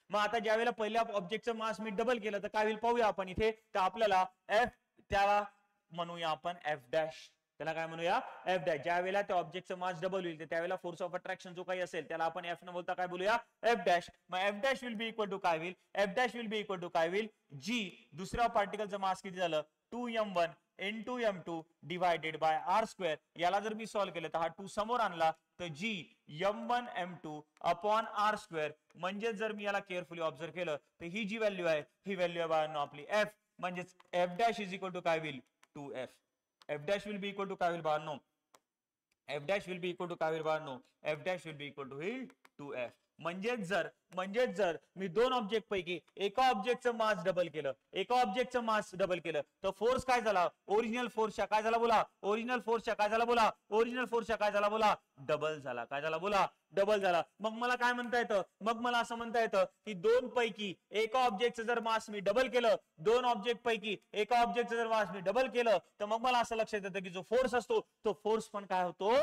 मग आता ज्या वेळेला पहिल्या ऑब्जेक्टचं मास मी डबल केलं तर काय होईल पाहूया आपण इथे. तर आपल्याला F त्याला म्हणूया आपण F डॅश. त्याला काय म्हणूया एफ डॅश. ज्या वेळेला त्या ऑब्जेक्टचं मास डबल होईल त्यावेळेला फोर्स ऑफ अट्रॅक्शन जो काही असेल त्याला आपण एफ न बोलता काय बोलूया एफ डॅश. मग F dash will be equal to काय होईल F dash will be equal to काय होईल जी दुसऱ्या पार्टिकलचं मास किती झालं 2m1 into m2 divided by R square. याला जर मी सॉल्व्ह केलं तर हा 2 समोर आणला तर जी m1 m2 upon R square. म्हणजे जर मी याला केअरफुली ऑब्झर्व केलं तर ही जी व्हॅल्यू आहे ही व्हॅल्यू आहे बाळांनो आपली एफ. म्हणजेच F dash is equal to काय होईल 2f. F dash will be equal to काय होईल बाळांनो F dash will be equal to काय होईल बाळांनो F dash will be equal to होईल 2f. म्हणजेच जर मी दोन ऑब्जेक्ट पैकी एका ऑब्जेक्टचं मास डबल केलं तर फोर्स काय झाला ओरिजिनल फोर्सच्या काय झाला बोला ओरिजिनल फोर्सच्या काय झाला बोला डबल झाला. काय झाला बोला डबल झाला. मग मला काय म्हणता येतं मग मला असं म्हणता येतं की दोन पैकी एका ऑब्जेक्टचं जर मास मी डबल केलं दोन ऑब्जेक्ट पैकी एका ऑब्जेक्टचं जर मास मी डबल केलं तर मग मला असं लक्षात येतं की जो फोर्स असतो तो फोर्स पण काय होतो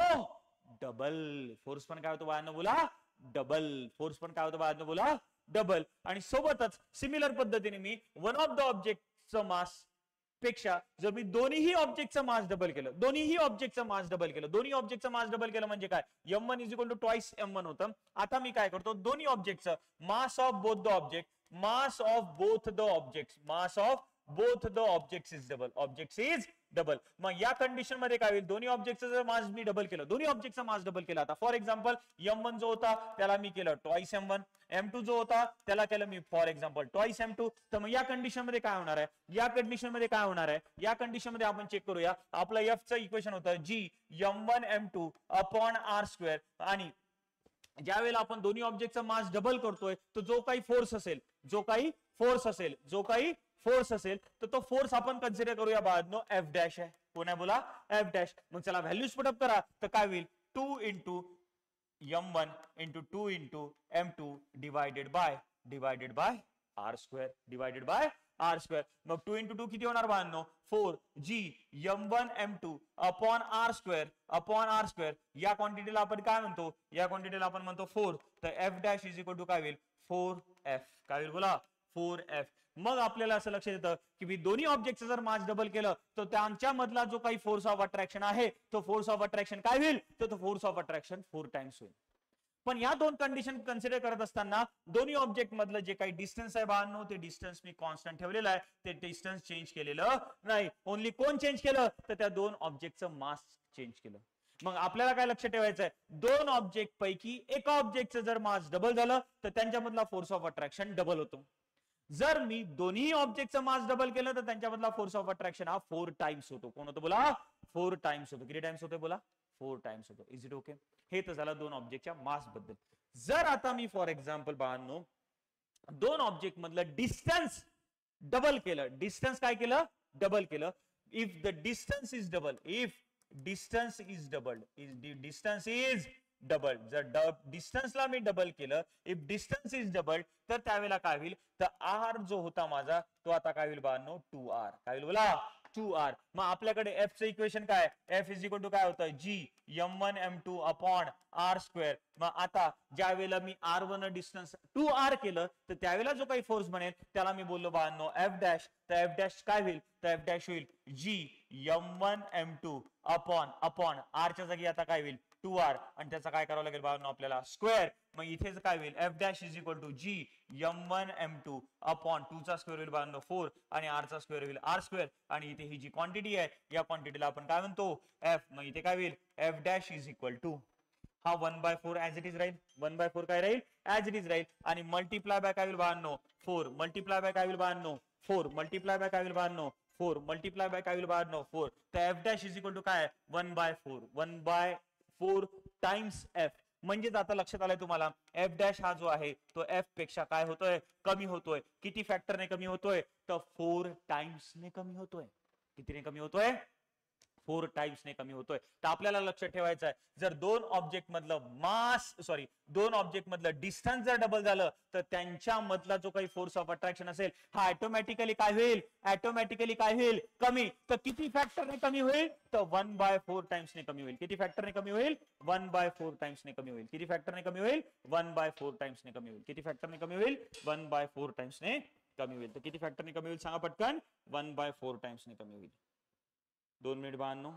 डबल. फोर्स पण काय होतो बाळांनो बोला डबल. फोर्स पण काय होतं बाळांनो बोला डबल. आणि सोबतच सिमिलर पद्धतीने मी वन ऑफ द ऑब्जेक्टचं मास पेक्षा जर मी दोन्ही ऑब्जेक्टचं मास डबल केलं दोन्ही ऑब्जेक्टचं मास डबल केलं म्हणजे काय m1 is equal to twice m1 होतं. आता मी काय करतो दोन्ही ऑब्जेक्टचं mass of both the objects is double. मग या कंडिशन मध्ये काय होईल दोन्ही ऑब्जेक्टचं जर मास मी डबल केलं दोन्ही ऑब्जेक्टचा मास डबल केला. आता फॉर एक्झाम्पल m1 जो होता त्याला मी केलं ट्वाइस m1 m2 जो होता त्याला केलं me for example twice m2. तर मग या कंडिशन मध्ये काय होणार आहे या कंडिशन मध्ये आपण चेक करूया. आपलं f चं इक्वेशन होतं g m1 m2 upon r square. आणि ज्या वेळेला आपण दोन्ही ऑब्जेक्टचा मास डबल करतोय तर जो काही फोर्स असेल तर तो फोर्स आपण कन्सिडर करूया बाळांनो एफ डॅश आहे. कोण आहे बोला एफ डॅश. मग चला व्हॅल्यूज पुटअप करा तर काय होईल 2 into m1 into 2 into m2 divided by R square मग 2 इंटू 2 किती होणार बाळांनो 4 जी m1 m2 upon R square. या क्वांटिटीला आपण काय म्हणतो 4. तर F dash is equal to काय होईल 4f. काय होईल बोला 4f. मग आपल्याला असं लक्षात येतं की मी दोन्ही ऑब्जेक्टचं जर मास डबल केलं तर त्यांच्या मधला जो काही फोर्स ऑफ अट्रॅक्शन आहे तो फोर्स ऑफ अट्रॅक्शन काय होईल तर तो फोर्स ऑफ अट्रॅक्शन 4 टाइम्स होईल. पण या दोन कंडिशन कन्सिडर करत असताना दोन्ही ऑब्जेक्ट मधलं जे काही डिस्टन्स आहे बाळांनो ते डिस्टन्स मी कॉन्स्टंट ठेवलेलं आहे. ते डिस्टन्स चेंज केलेलं नाही. ओन्ली कोण चेंज केलं तर त्या दोन ऑब्जेक्टचं मास चेंज केलं. मग आपल्याला काय लक्ष ठेवायचं आहे दोन ऑब्जेक्ट पैकी एका ऑब्जेक्टचं जर मास डबल झालं तर त्यांच्यामधला फोर्स ऑफ अट्रॅक्शन डबल होतो. जर मी दोन्ही ऑब्जेक्टचं मास डबल केलं तर त्यांच्यामधला फोर्स ऑफ अट्रॅक्शन हा 4 टाइम्स होतो. कोण होतो बोला 4 टाइम्स होतो. किती टाइम्स होतो बोला 4 टाइम्स होतो. Is it okay. हे तर झालं दोन ऑब्जेक्टच्या मास बद्दल. जर आता मी फॉर एक्झाम्पल बाळांनो दोन ऑब्जेक्ट मधलं डिस्टन्स डबल केलं डबल केलं if the distance is double जर डिस्टन्सला मी डबल केलं इफ डिस्टन्स इज डबल तर त्यावेळेला काय होईल तर आर जो होता माझा तो आता काय होईल बाळांनो 2r. काय होईल बोला 2r. मग आपल्याकडे एफ चं इक्वेशन काय एफ इज इक्वल टू काय होतं जी m1 m2 upon R square. मग आता ज्या वेळेला मी r1 डिस्टन्स 2r केलं तर त्यावेळेला जो काही फोर्स बनेल त्याला मी बोललो बाळांनो एफ डॅश. तर एफ डॅश काय होईल तर एफ डॅश होईल जी m1 m2 अपॉन r च्या जागी आता काय होईल 2r आणि त्याचा काय करावं लागेल बाळांनो आपल्याला स्क्वेअर. मग इथेच काय होईल F dash is equal to G m1 m2 upon 2 चा स्क्वेअर होईल बाळांनो 4 आणि r चा स्क्वेअर होईल r स्क्वेअर. आणि इथे ही जी क्वांटिटी आहे या क्वांटिटीला आपण काय म्हणतो f. मग इथे काय होईल F dash is equal to हा 1/4 ऍज इट इज राहील 1/4 काय राहील ऍज इट इज राहील. आणि मल्टिप्लाय बाय काय होईल बाळांनो 4 मल्टिप्लाय बाय काय होईल बाळांनो 4 मल्टिप्लाय बाय काय होईल बाळांनो 4 मल्टिप्लाय बाय काय होईल बाळांनो 4. तर F dash is equal to काय 1/4 टाइम्स एफ. म्हणजेच आता लक्षात आलंय तुम्हाला एफ डॅश हा जो आहे तो एफ पेक्षा काय होतोय कमी होतोय. किती फॅक्टरने कमी होतोय तर 4 टाइम्सने कमी होतोय. कितीने कमी होतोय 4 टाइम्सने कमी होतोय. तर आपल्याला लक्षात ठेवायचं आहे जर दोन ऑब्जेक्ट मधलं डिस्टन्स जर डबल झालं तर त्यांच्या मधला जो काही फोर्स ऑफ अट्रॅक्शन असेल हा ऑटोमॅटिकली काय होईल कमी. तर किती फॅक्टरने कमी होईल तर 1/4 टाइम्सने कमी होईल. किती फॅक्टरने कमी होईल 1/4 टाइम्सने कमी होईल. किती फॅक्टरने कमी होईल 1/4 टाइम्सने कमी होईल. किती फॅक्टरने कमी होईल 1/4 टाइम्सने कमी होईल. तर किती फॅक्टरने कमी होईल सांगा पटकन 1/4 टाइम्सने कमी होईल. 2 मिनिट बाळांनो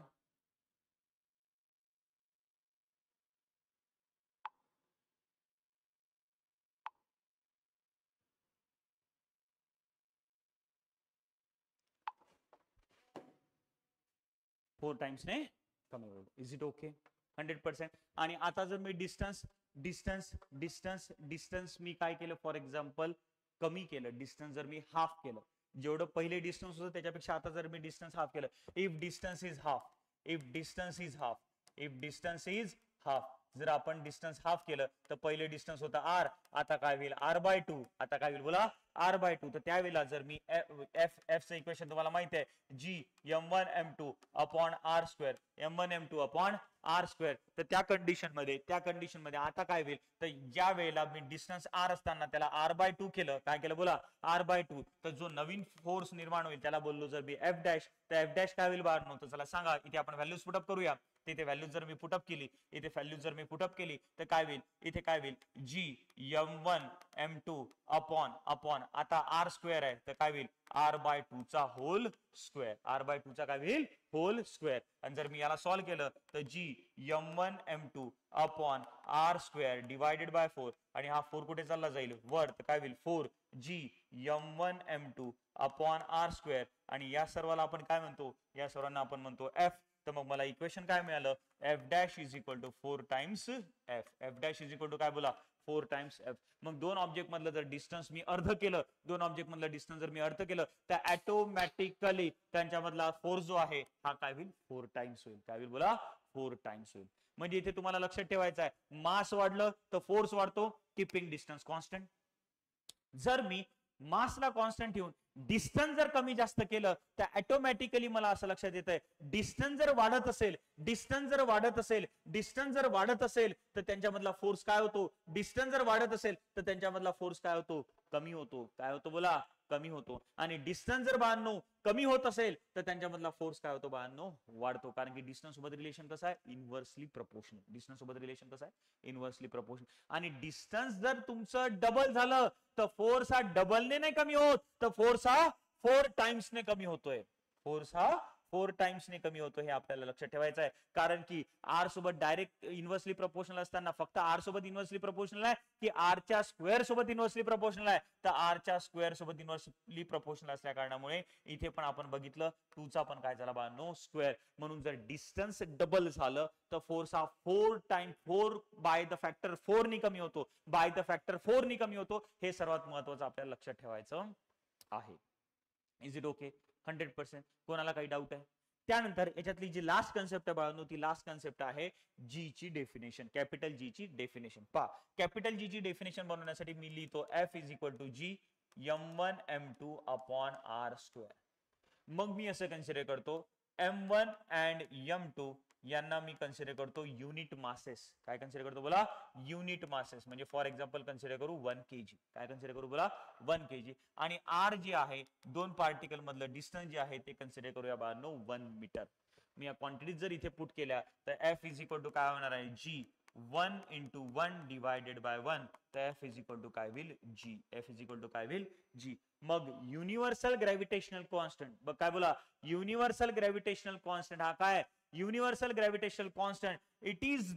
4 टाइम्सने कमी होईल. Is it okay? 100%. आणि आता जर मी डिस्टन्स डिस्टन्स डिस्टन्स डिस्टन्स मी काय केलं, फॉर एक्झाम्पल कमी केलं, डिस्टन्स जर मी हाफ केलं, जेवढं पहिले डिस्टन्स होतं त्याच्यापेक्षा आता जर मी डिस्टन्स हाफ केलं, if distance is half, if distance is half, if distance is half, जर आपण डिस्टन्स हाफ केलं तर पहिले डिस्टन्स होता r, आता काय होईल r/2, आता काय होईल बोला r/2. तर त्यावेळेला जर मी एफ चं इक्वेशन तुम्हाला माहिती आहे, g m1 m2 upon r square, m1 m2 upon r square. तर त्या कंडिशन मध्ये आता काय होईल, तर ज्या वेळेला मी डिस्टन्स r असताना त्याला r/2 केलं, काय केलं बोला r/2, तर जो नवीन फोर्स निर्माण होईल त्याला बोललो जर मी f डॅश, तर f डॅश काय होईल बाहेर नव्हतं. चला सांगा, इथे आपण व्हॅल्यूज पुटअप करूया. इथे व्हॅल्यूज जर मी पुटअप केली, इथे व्हॅल्यूज जर मी पुटअप केली तर काय होईल, इथे काय होईल, g m1 m2 upon upon आता r स्क्वेअर आहे तर काय होईल r/2 चा होल स्क्वेअर, r/2 चा काय होईल होल स्क्वेअर. आणि जर मी याला सॉल्व्ह केलं तर g m1 m2 upon r square divided bye 4, आणि हा 4 कुठे चालला जाईल वर, तर काय होईल 4g m1 m2 upon r square. आणि या सर्वाला आपण काय म्हणतो, या सर्वांना आपण म्हणतो f. तर मग मला इक्वेशन काय मिळालं, f dash is equal to 4 times f, f dash is equal to काय बोला 4 टाइम्स f. मग दोन ऑब्जेक्ट मधलं जर डिस्टन्स मी अर्ध केलं, दोन ऑब्जेक्ट मधलं डिस्टन्स जर मी अर्ध केलं तर ऑटोमॅटिकली त्यांच्यामधला फोर्स जो आहे हा काय होईल 4 टाइम्स होईल. काय होईल बोला 4 टाइम्स होईल. म्हणजे इथे तुम्हाला लक्षात ठेवायचं आहे, मास वाढलं तर फोर्स वाढतो, कीपिंग डिस्टन्स कॉन्स्टंट. जर मी मासला कॉन्स्टंट ठेवून डिस्टन्स जर कमी जास्त केलं तर ऑटोमॅटिकली मला असं लक्षात येत आहे, डिस्टन्स जर वाढत असेल, डिस्टन्स जर वाढत असेल, डिस्टन्स जर वाढत असेल तर त्यांच्यामधला फोर्स काय होतो, डिस्टन्स जर वाढत असेल तर त्यांच्यामधला फोर्स काय होतो, कमी होतो. काय होतो बोला कमी होतो. आणि डिस्टन्स जर बाळांनो कमी होत असेल तर त्यांच्यामधला फोर्स काय होतो बाळांनो वाढतो. कारण की डिस्टन्स सोबत रिलेशन कसं आहे, इनव्हर्सली प्रपोर्शनल. डिस्टन्स सोबत रिलेशन कसं आहे, इनव्हर्सली प्रपोर्शनल. आणि डिस्टन्स जर तुमचं डबल झालं तर फोर्स हा डबलने नाही कमी होत, तर फोर्स हा 4 टाइम्सने कमी होतोय. फोर्स हा 4 टाइम्सने कमी होतो, हे आपल्याला लक्षात ठेवायचं आहे. कारण की आर सोबत डायरेक्ट इन्व्हर्सली प्रपोर्शनल असताना फक्त आर सोबत इन्व्हर्सली प्रपोर्शनल आहे की आर च्या स्क्वेअर सोबत इन्व्हर्सली प्रपोर्शनल आहे, तर आर च्या स्क्वेअर सोबत इन्व्हर्सली प्रपोर्शनल असल्या कारणामुळे इथे पण आपण बघितलं 2 चा पण काय झाला नो स्क्वेअर. म्हणून जर डिस्टन्स डबल झालं तर फोर्स हा 4 बाय द फॅक्टर 4 नी कमी होतो, बाय द फॅक्टर 4 नी कमी होतो. हे सर्वात महत्वाचं आपल्याला लक्षात ठेवायचं आहे. Is it okay? 100%. कोणाला काही डाऊट आहे? त्यानंतर याच्यातली जी लास्ट कन्सेप्ट आहे बाळांनो, ती लास्ट कन्सेप्ट आहे जी ची डेफिनेशन, कॅपिटल जी ची डेफिनेशन. पहा, कॅपिटल जी ची डेफिनेशन बनवण्यासाठी मी लिहितो f is equal to g m1 m2 upon r square. मग मी असं कन्सिडर करतो m1 अँड m2 यांना मी कन्सिडर करतो युनिट मासेस. काय कन्सिडर करतो बोला युनिट मासेस. म्हणजे फॉर एक्झाम्पल कन्सिडर करू 1 kg. काय कन्सिडर करू बोला 1 kg. आणि r जे आहे दोन पार्टिकल मधलं डिस्टन्स जे आहे ते कन्सिडर करूया बाळांनो 1 मीटर. मी या क्वांटिटीज जर इथे पुट केल्या तर f इज इक्वल टू काय होणार आहे g 1 into 1 divided by 1. तर f इज इक्वल टू काय होईल g. f is equal to काय होईल g. मग युनिव्हर्सल ग्रॅव्हिटेशनल कॉन्स्टंट, बघ काय बोला युनिव्हर्सल ग्रॅव्हिटेशनल कॉन्स्टंट हा काय, universal gravitational constant it is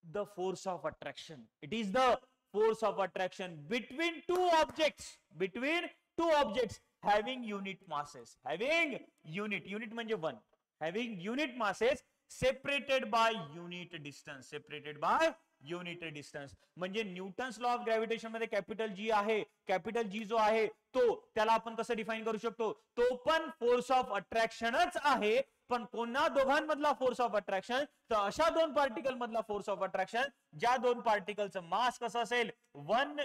the force of attraction. It is the force of attraction between two objects, between two objects having unit masses, having unit म्हणजे 1, having unit masses separated by unit distance, separated by unit distance. म्हणजे Newton's law of gravitation मध्ये capital G आहे, capital G जो आहे तो त्याला आपण कसं डिफाइन करू शकतो, तो पण फोर्स ऑफ अट्रॅक्शनच आहे. पण कोणा दोघांमधला फोर्स ऑफ अट्रॅक्शन, तर अशा दोन पार्टिकल मधला फोर्स ऑफ अट्रॅक्शन ज्या दोन पार्टिकलचं मास कसं असेल 1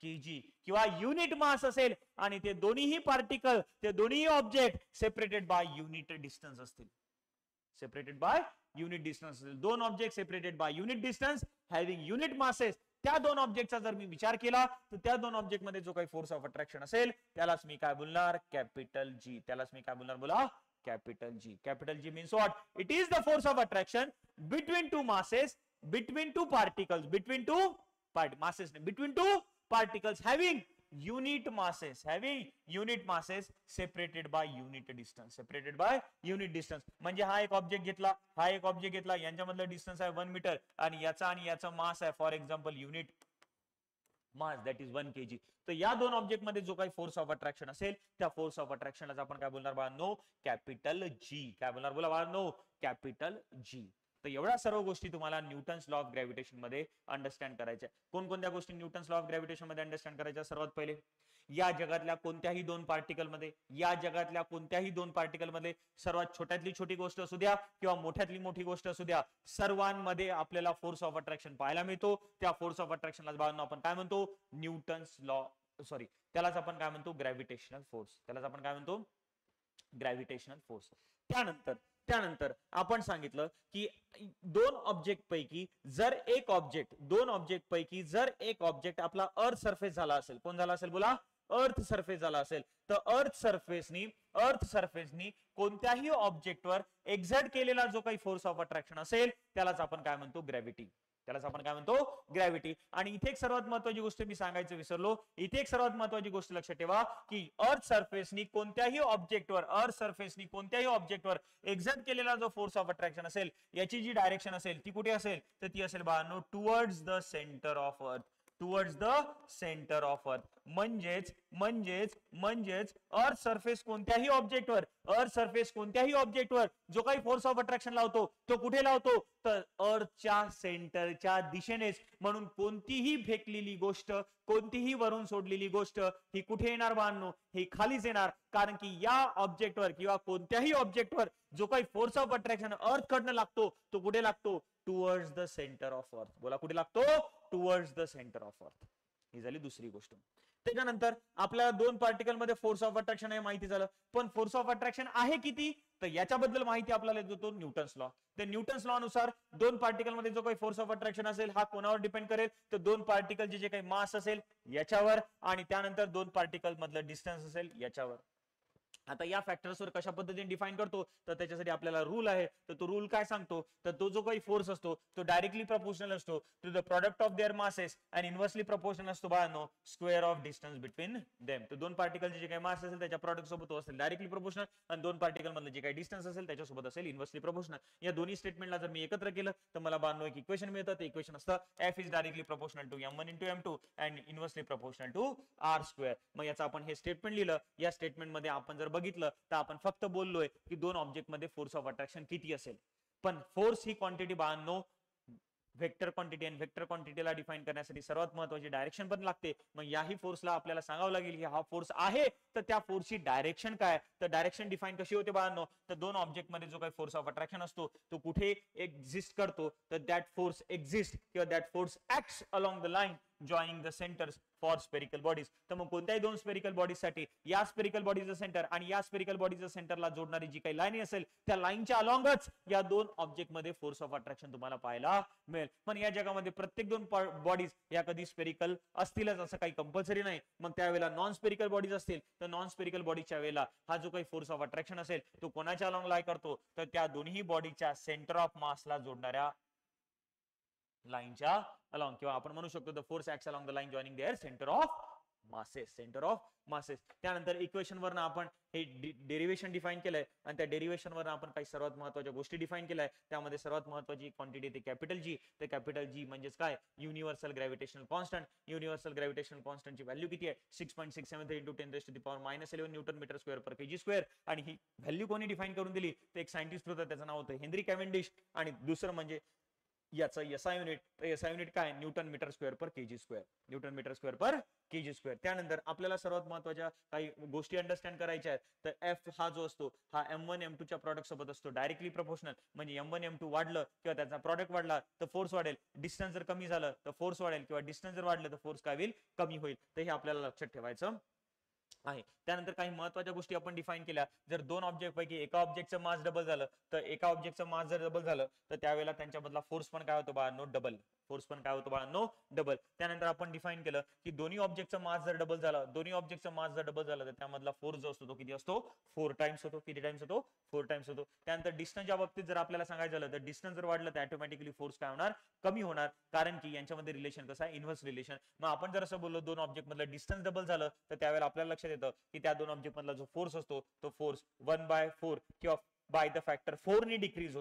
kg किंवा युनिट मास असेल आणि ते दोन्हीही पार्टिकल, ते दोन्ही object separated by unit distance असतील. Separated by unit distance. दोन object separated by unit distance having unit masses. त्या दोन ऑब्जेक्टचा जर मी विचार केला तर त्या दोन ऑब्जेक्ट मध्ये जो काही फोर्स ऑफ अट्रॅक्शन असेल त्यालाच मी काय बोलणार कॅपिटल जी. त्यालाच मी काय बोलणार बोला capital G. Capital G means what, it is the force of attraction between two masses, between two particles, between two masses, between two particles having unit masses separated by unit distance, separated by unit distance. म्हणजे हा एक object घेतला, हा एक object घेतला, यांच्यामधलं distance आहे 1 metre आणि याचा मास आहे for example unit mass that is 1 kg. तर या दोन ऑब्जेक्ट मध्ये जो काही फोर्स ऑफ अट्रॅक्शन असेल त्या फोर्स ऑफ अट्रॅक्शनला आपण काय बोलणार बाळांनो, कॅपिटल जी. काय बोलणार बोला बाळांनो, कॅपिटल जी. तर एवढ्या सर्व गोष्टी तुम्हाला न्यूटन्स लॉ ऑफ ग्रॅव्हिटेशन मध्ये अंडरस्टँड करायच्या. कोणकोणत्या गोष्टी न्यूटन्स लॉ ऑफ ग्रॅव्हिटेशन मध्ये अंडरस्टँड करायच्या? सर्वात पहिले, या जगातल्या कोणत्याही दोन पार्टिकल मध्ये, या जगातल्या कोणत्याही दोन पार्टिकल मध्ये, सर्वात छोट्यातली छोटी गोष्ट असू द्या किंवा मोठ्यातली मोठी गोष्ट असू द्या, सर्वांमध्ये आपल्याला फोर्स ऑफ अट्रॅक्शन पाहायला मिळतो. त्या फोर्स ऑफ अट्रॅक्शनला बाळांनो आपण काय म्हणतो, न्यूटन्स लॉ, सॉरी त्यालाच आपण काय म्हणतो, ग्रॅव्हिटेशनल फोर्स. त्यालाच आपण काय म्हणतो, ग्रॅव्हिटेशनल फोर्स. त्यानंतर त्यानंतर आपण सांगितलं की दोन ऑब्जेक्ट पैकी जर एक ऑब्जेक्ट, दोन ऑब्जेक्ट पैकी जर एक ऑब्जेक्ट आपला अर्थ सरफेस झाला असेल, कोण झाला असेल बोला, अर्थ सरफेस झाला असेल, तर अर्थ सरफेसनी कोणत्याही ऑब्जेक्टवर एक्झर्ट केलेला जो काही फोर्स ऑफ अट्रॅक्शन असेल त्यालाच आपण काय म्हणतो, ग्रॅव्हिटी. त्यालाच आपण काय म्हणतो, ग्रॅव्हिटी. आणि इथे एक सर्वात महत्त्वाची गोष्ट मी सांगायचं विसरलो, इथे एक सर्वात महत्त्वाची गोष्ट लक्षात ठेवा की अर्थ सरफेसनी कोणत्याही ऑब्जेक्टवर एक्झर्ट केलेला जो फोर्स ऑफ अट्रॅक्शन असेल याची जी डायरेक्शन असेल ती कुठे असेल, तर ती असेल बाळांनो towards the centre of earth. Towards the centre of earth. म्हणजेच अर्थ सरफेस कोणत्याही ऑब्जेक्टवर जो काही फोर्स ऑफ अट्रॅक्शन लावतो तो कुठे लावतो, तर अर्थच्या सेंटरच्या दिशेनेच. म्हणून कोणतीही फेकलेली गोष्ट, कोणतीही वरून सोडलेली गोष्ट ही कुठे येणार बाळांनो, ही खालीच येणार. कारण की या ऑब्जेक्टवर किंवा कोणत्याही ऑब्जेक्टवर जो काही फोर्स ऑफ अट्रॅक्शन अर्थ कडनं लागतो तो कुठे लागतो, towards the centre of earth. बोला कुठे लागतो, towards the centre of earth. ही झाली दुसरी गोष्ट. त्याच्यानंतर आपल्याला दोन पार्टिकल मध्ये फोर्स ऑफ अट्रॅक्शन आहे माहिती झालं, पण फोर्स ऑफ अट्रॅक्शन आहे किती, तर याच्याबद्दल माहिती आपल्याला देतो न्यूटन्स लॉ. तर न्यूटन्स लॉ नुसार दोन पार्टिकल मध्ये जो काही फोर्स ऑफ अट्रॅक्शन असेल हा कोणावर डिपेंड करेल, तर दोन पार्टिकलचे जे काही मास असेल याच्यावर, आणि त्यानंतर दोन पार्टिकल मधलं डिस्टन्स असेल याच्यावर. आता या फॅक्टर्सवर कशा पद्धतीने डिफाइन करतो, तर त्याच्यासाठी आपल्याला रूल आहे. तर तो रूल काय सांगतो, तर तो जो काही फोर्स असतो तो डायरेक्टली प्रपोर्शनल असतो to the product of their masses आणि इन्व्हर्सली प्रपोर्शनल असतो बाळांनो square of distance between them. तर दोन पार्टिकलचे जे काही मास असेल त्याच्या प्रोडक्ट सोबत तो असेल डायरेक्टली प्रपोर्शनल, आणि दोन पार्टिकल मधलं जे काही डिस्टन्स असेल त्याच्यासोबत असेल इन्व्हर्सली प्रपोर्शनल. या दोन्ही स्टेटमेंटला जर मी एकत्र केलं तर मला बाळांनो एक इक्वेशन मिळतं. ते इक्वेशन असतं F is directly proportional to m1 * m2 and inversely proportional to r². मग याचं आपण हे स्टेटमेंट लिहिलं. या स्टेटमेंट मध्ये आपण जर बघितलं तर आपण फक्त बोललोय की दोन ऑब्जेक्ट मध्ये फोर्स ऑफ अट्रॅक्शन किती असेल, पण फोर्स ही क्वांटिटी बाळांनो वेक्टर क्वांटिटी, आणि वेक्टर क्वांटिटीला डिफाइन करण्यासाठी सर्वात महत्त्वाची डायरेक्शन पण लागते. मग याही फोर्सला आपल्याला सांगावं लागेल की हा फोर्स आहे तर त्या फोर्सची डायरेक्शन काय. तर डायरेक्शन डिफाइन कशी होते बाळांनो, तर दोन ऑब्जेक्ट मध्ये जो काही फोर्स ऑफ अट्रॅक्शन असतो तो कुठे एक्झिस्ट करतो, तर दॅट फोर्स एक्झिस्ट किंवा that force acts along the line joining the centres for spherical bodies. तर मग कोणत्याही दोन स्पेरिकल बॉडीज साठी या स्पेरिकल बॉडीचं सेंटर आणि या स्पेरिकल बॉडीचं सेंटरला जोडणारी जी काही लाईन असेल त्या लाईनच्या अलॉंगच या दोन ऑब्जेक्ट मध्ये फोर्स ऑफ अट्रॅक्शन तुम्हाला पाहायला मिळेल. पण या जगामध्ये प्रत्येक दोन बॉडीज या कधी स्पेरिकल असतीलच असं काही कंपल्सरी नाही. मग त्यावेळेला नॉन स्पेरिकल बॉडीज असतील तर नॉन स्पेरिकल बॉडीच्या वेळेला हा जो काही फोर्स ऑफ अट्रॅक्शन असेल तो कोणाच्या अलॉंग लाय करतो, तर त्या दोन्ही बॉडीच्या सेंटर ऑफ मासला जोडणाऱ्या लाईनच्या अलॉंग, किंवा आपण म्हणू शकतो the force acts along the line joining there centre of masses. त्यानंतर इक्वेशन वरनं आपण हे डेरिवेशन डिफाइन केलंय, आणि त्या डेरिवेशन वरनं आपण काही सर्वात महत्त्वाच्या गोष्टी डिफाइन केल्या. त्यामध्ये सर्वात महत्त्वाची क्वांटिटी ते कॅपिटल जी. तर कॅपिटल जी म्हणजेच काय, universal gravitational constant. Universal gravitational कॉन्स्टंटची व्हॅल्यू किती आहे, 6.673 × 10⁻⁻11 न्यूटन मीटर स्क्वेअर पर kg². आणि ही व्हॅल्यू कोणी डिफाइन करून दिली, तर एक सायंटिस्ट होता, त्याचं नाव होतं हेनरी कॅव्हेंडिश. आणि दुसरं म्हणजे याचं एसआय युनिट काय, न्यूटन मीटर स्क्वेअर पर kg². त्यानंतर आपल्याला सर्वात महत्त्वाच्या काही गोष्टी अंडरस्टँड करायच्या आहेत. तर एफ हा जो असतो हा m1 m2 च्या प्रॉडक्ट सोबत असतो डायरेक्टली प्रपोर्शनल. म्हणजे m1 m2 वाढलं किंवा त्याचा प्रॉडक्ट वाढला तर फोर्स वाढेल, डिस्टन्स जर कमी झालं तर फोर्स वाढेल, किंवा डिस्टन्स जर वाढलं तर फोर्स काय होईल, कमी होईल. तर हे आपल्याला लक्षात ठेवायचं आहे. त्यानंतर काही महत्त्वाच्या गोष्टी आपण डिफाइन केल्या. जर दोन ऑब्जेक्ट पैकी एका ऑब्जेक्टचं मास डबल झालं, तर एका ऑब्जेक्टचं मास जर डबल झालं तर त्यावेळेला त्यांच्यामधला फोर्स पण काय होतो बाळांनो, डबल. त्यानंतर आपण डिफाइन केलं की दोन्ही ऑब्जेक्टचं मास जर डबल झालं, तर त्यामधला फोर्स जो असतो तो किती असतो, 4 टाइम्स होतो. किती टाइम्स होतो, 4 टाइम्स होतो. त्यानंतर डिस्टन्सच्या बाबतीत जर आपल्याला सांगायचं झालं तर डिस्टन्स जर वाढलं तर ऑटोमॅटिकली फोर्स काय होणार, कमी होणार. कारण की यांच्यामध्ये रिलेशन कसं आहे, इन्व्हर्स रिलेशन. मग आपण जर असं बोललो दोन ऑब्जेक्ट मधलं डिस्टन्स डबल झालं तर त्यावेळेला आपल्याला लक्षात येतं की त्या दोन ऑब्जेक्ट मधला जो फोर्स असतो तो फोर्स 1/4 किंवा बाय द फॅक्टर 4 ने डिक्रीज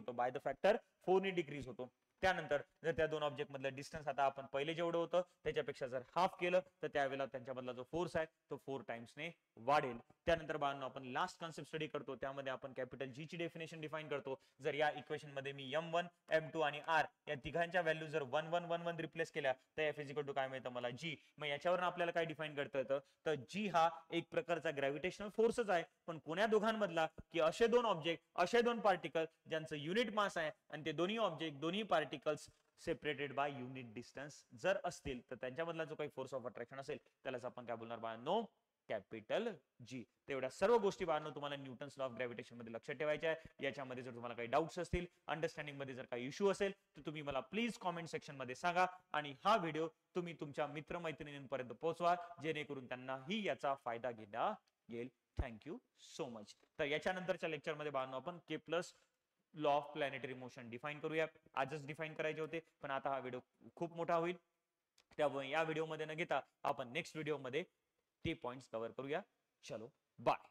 होतो. त्यानंतर जर त्या दोन ऑब्जेक्ट मधलं डिस्टन्स आता आपण पहिले जेवढं होतं त्याच्यापेक्षा जर हाफ केलं तर त्यावेळेला त्यांच्यामधला जो फोर्स आहे तो 4 टाइम्सने वाढेल. त्यानंतर बाळांनो आपण लास्ट कन्सेप्ट स्टडी करतो, त्यामध्ये आपण कॅपिटल जी ची डेफिनेशन डिफाइन करतो. जर या इक्वेशन मध्ये मी m1 m2 आणि r या तिघांच्या व्हॅल्यू जर 1 1 1 1 रिप्लेस केल्या तर f इक्वल टू काय मिळतं मला g. मग याच्यावरून आपल्याला काय डिफाइन करता येतं तर g हा एक प्रकारचा ग्रॅव्हिटेशनल फोर्सच आहे, पण कोण्या दोघांमधला की असे दोन ऑब्जेक्ट असे दोन पार्टिकल ज्यांचं युनिट मास आहे आणि ते दोन्ही ऑब्जेक्ट दोन्ही particles separated by unit distance जर असतील तर त्यांच्यामधला जो काही फोर्स ऑफ अट्रॅक्शन असेल त्यालाच आपण काय बोलणार बाळांनो कॅपिटल जी. तेवढ्या सर्व गोष्टी बाळांनो तुम्हाला न्यूटन्स लॉ ऑफ ग्रॅव्हिटेशन मध्ये लक्षात ठेवायच्या आहे. याच्यामध्ये जर तुम्हाला काही डाऊट्स असतील, अंडरस्टँडिंग मध्ये जर काही इश्यू असेल तर तुम्ही मला प्लीज कॉमेंट सेक्शन मध्ये सांगा आणि हा व्हिडिओ तुम्ही तुमच्या मित्रमैत्रिणींपर्यंत पोहोचवा जेणेकरून त्यांनाही याचा फायदा घेता येईल. Thank you so much. तर याच्यानंतरच्या लेक्चरमध्ये बाळांनो आपण Kepler's law of planetary motion define करूया. आजच डिफाइन करायचे होते पण आता हा व्हिडिओ खूप मोठा होईल, त्यामुळे या व्हिडिओमध्ये न घेता आपण नेक्स्ट व्हिडिओमध्ये ते पॉइंट्स कव्हर करूया. चलो बाय.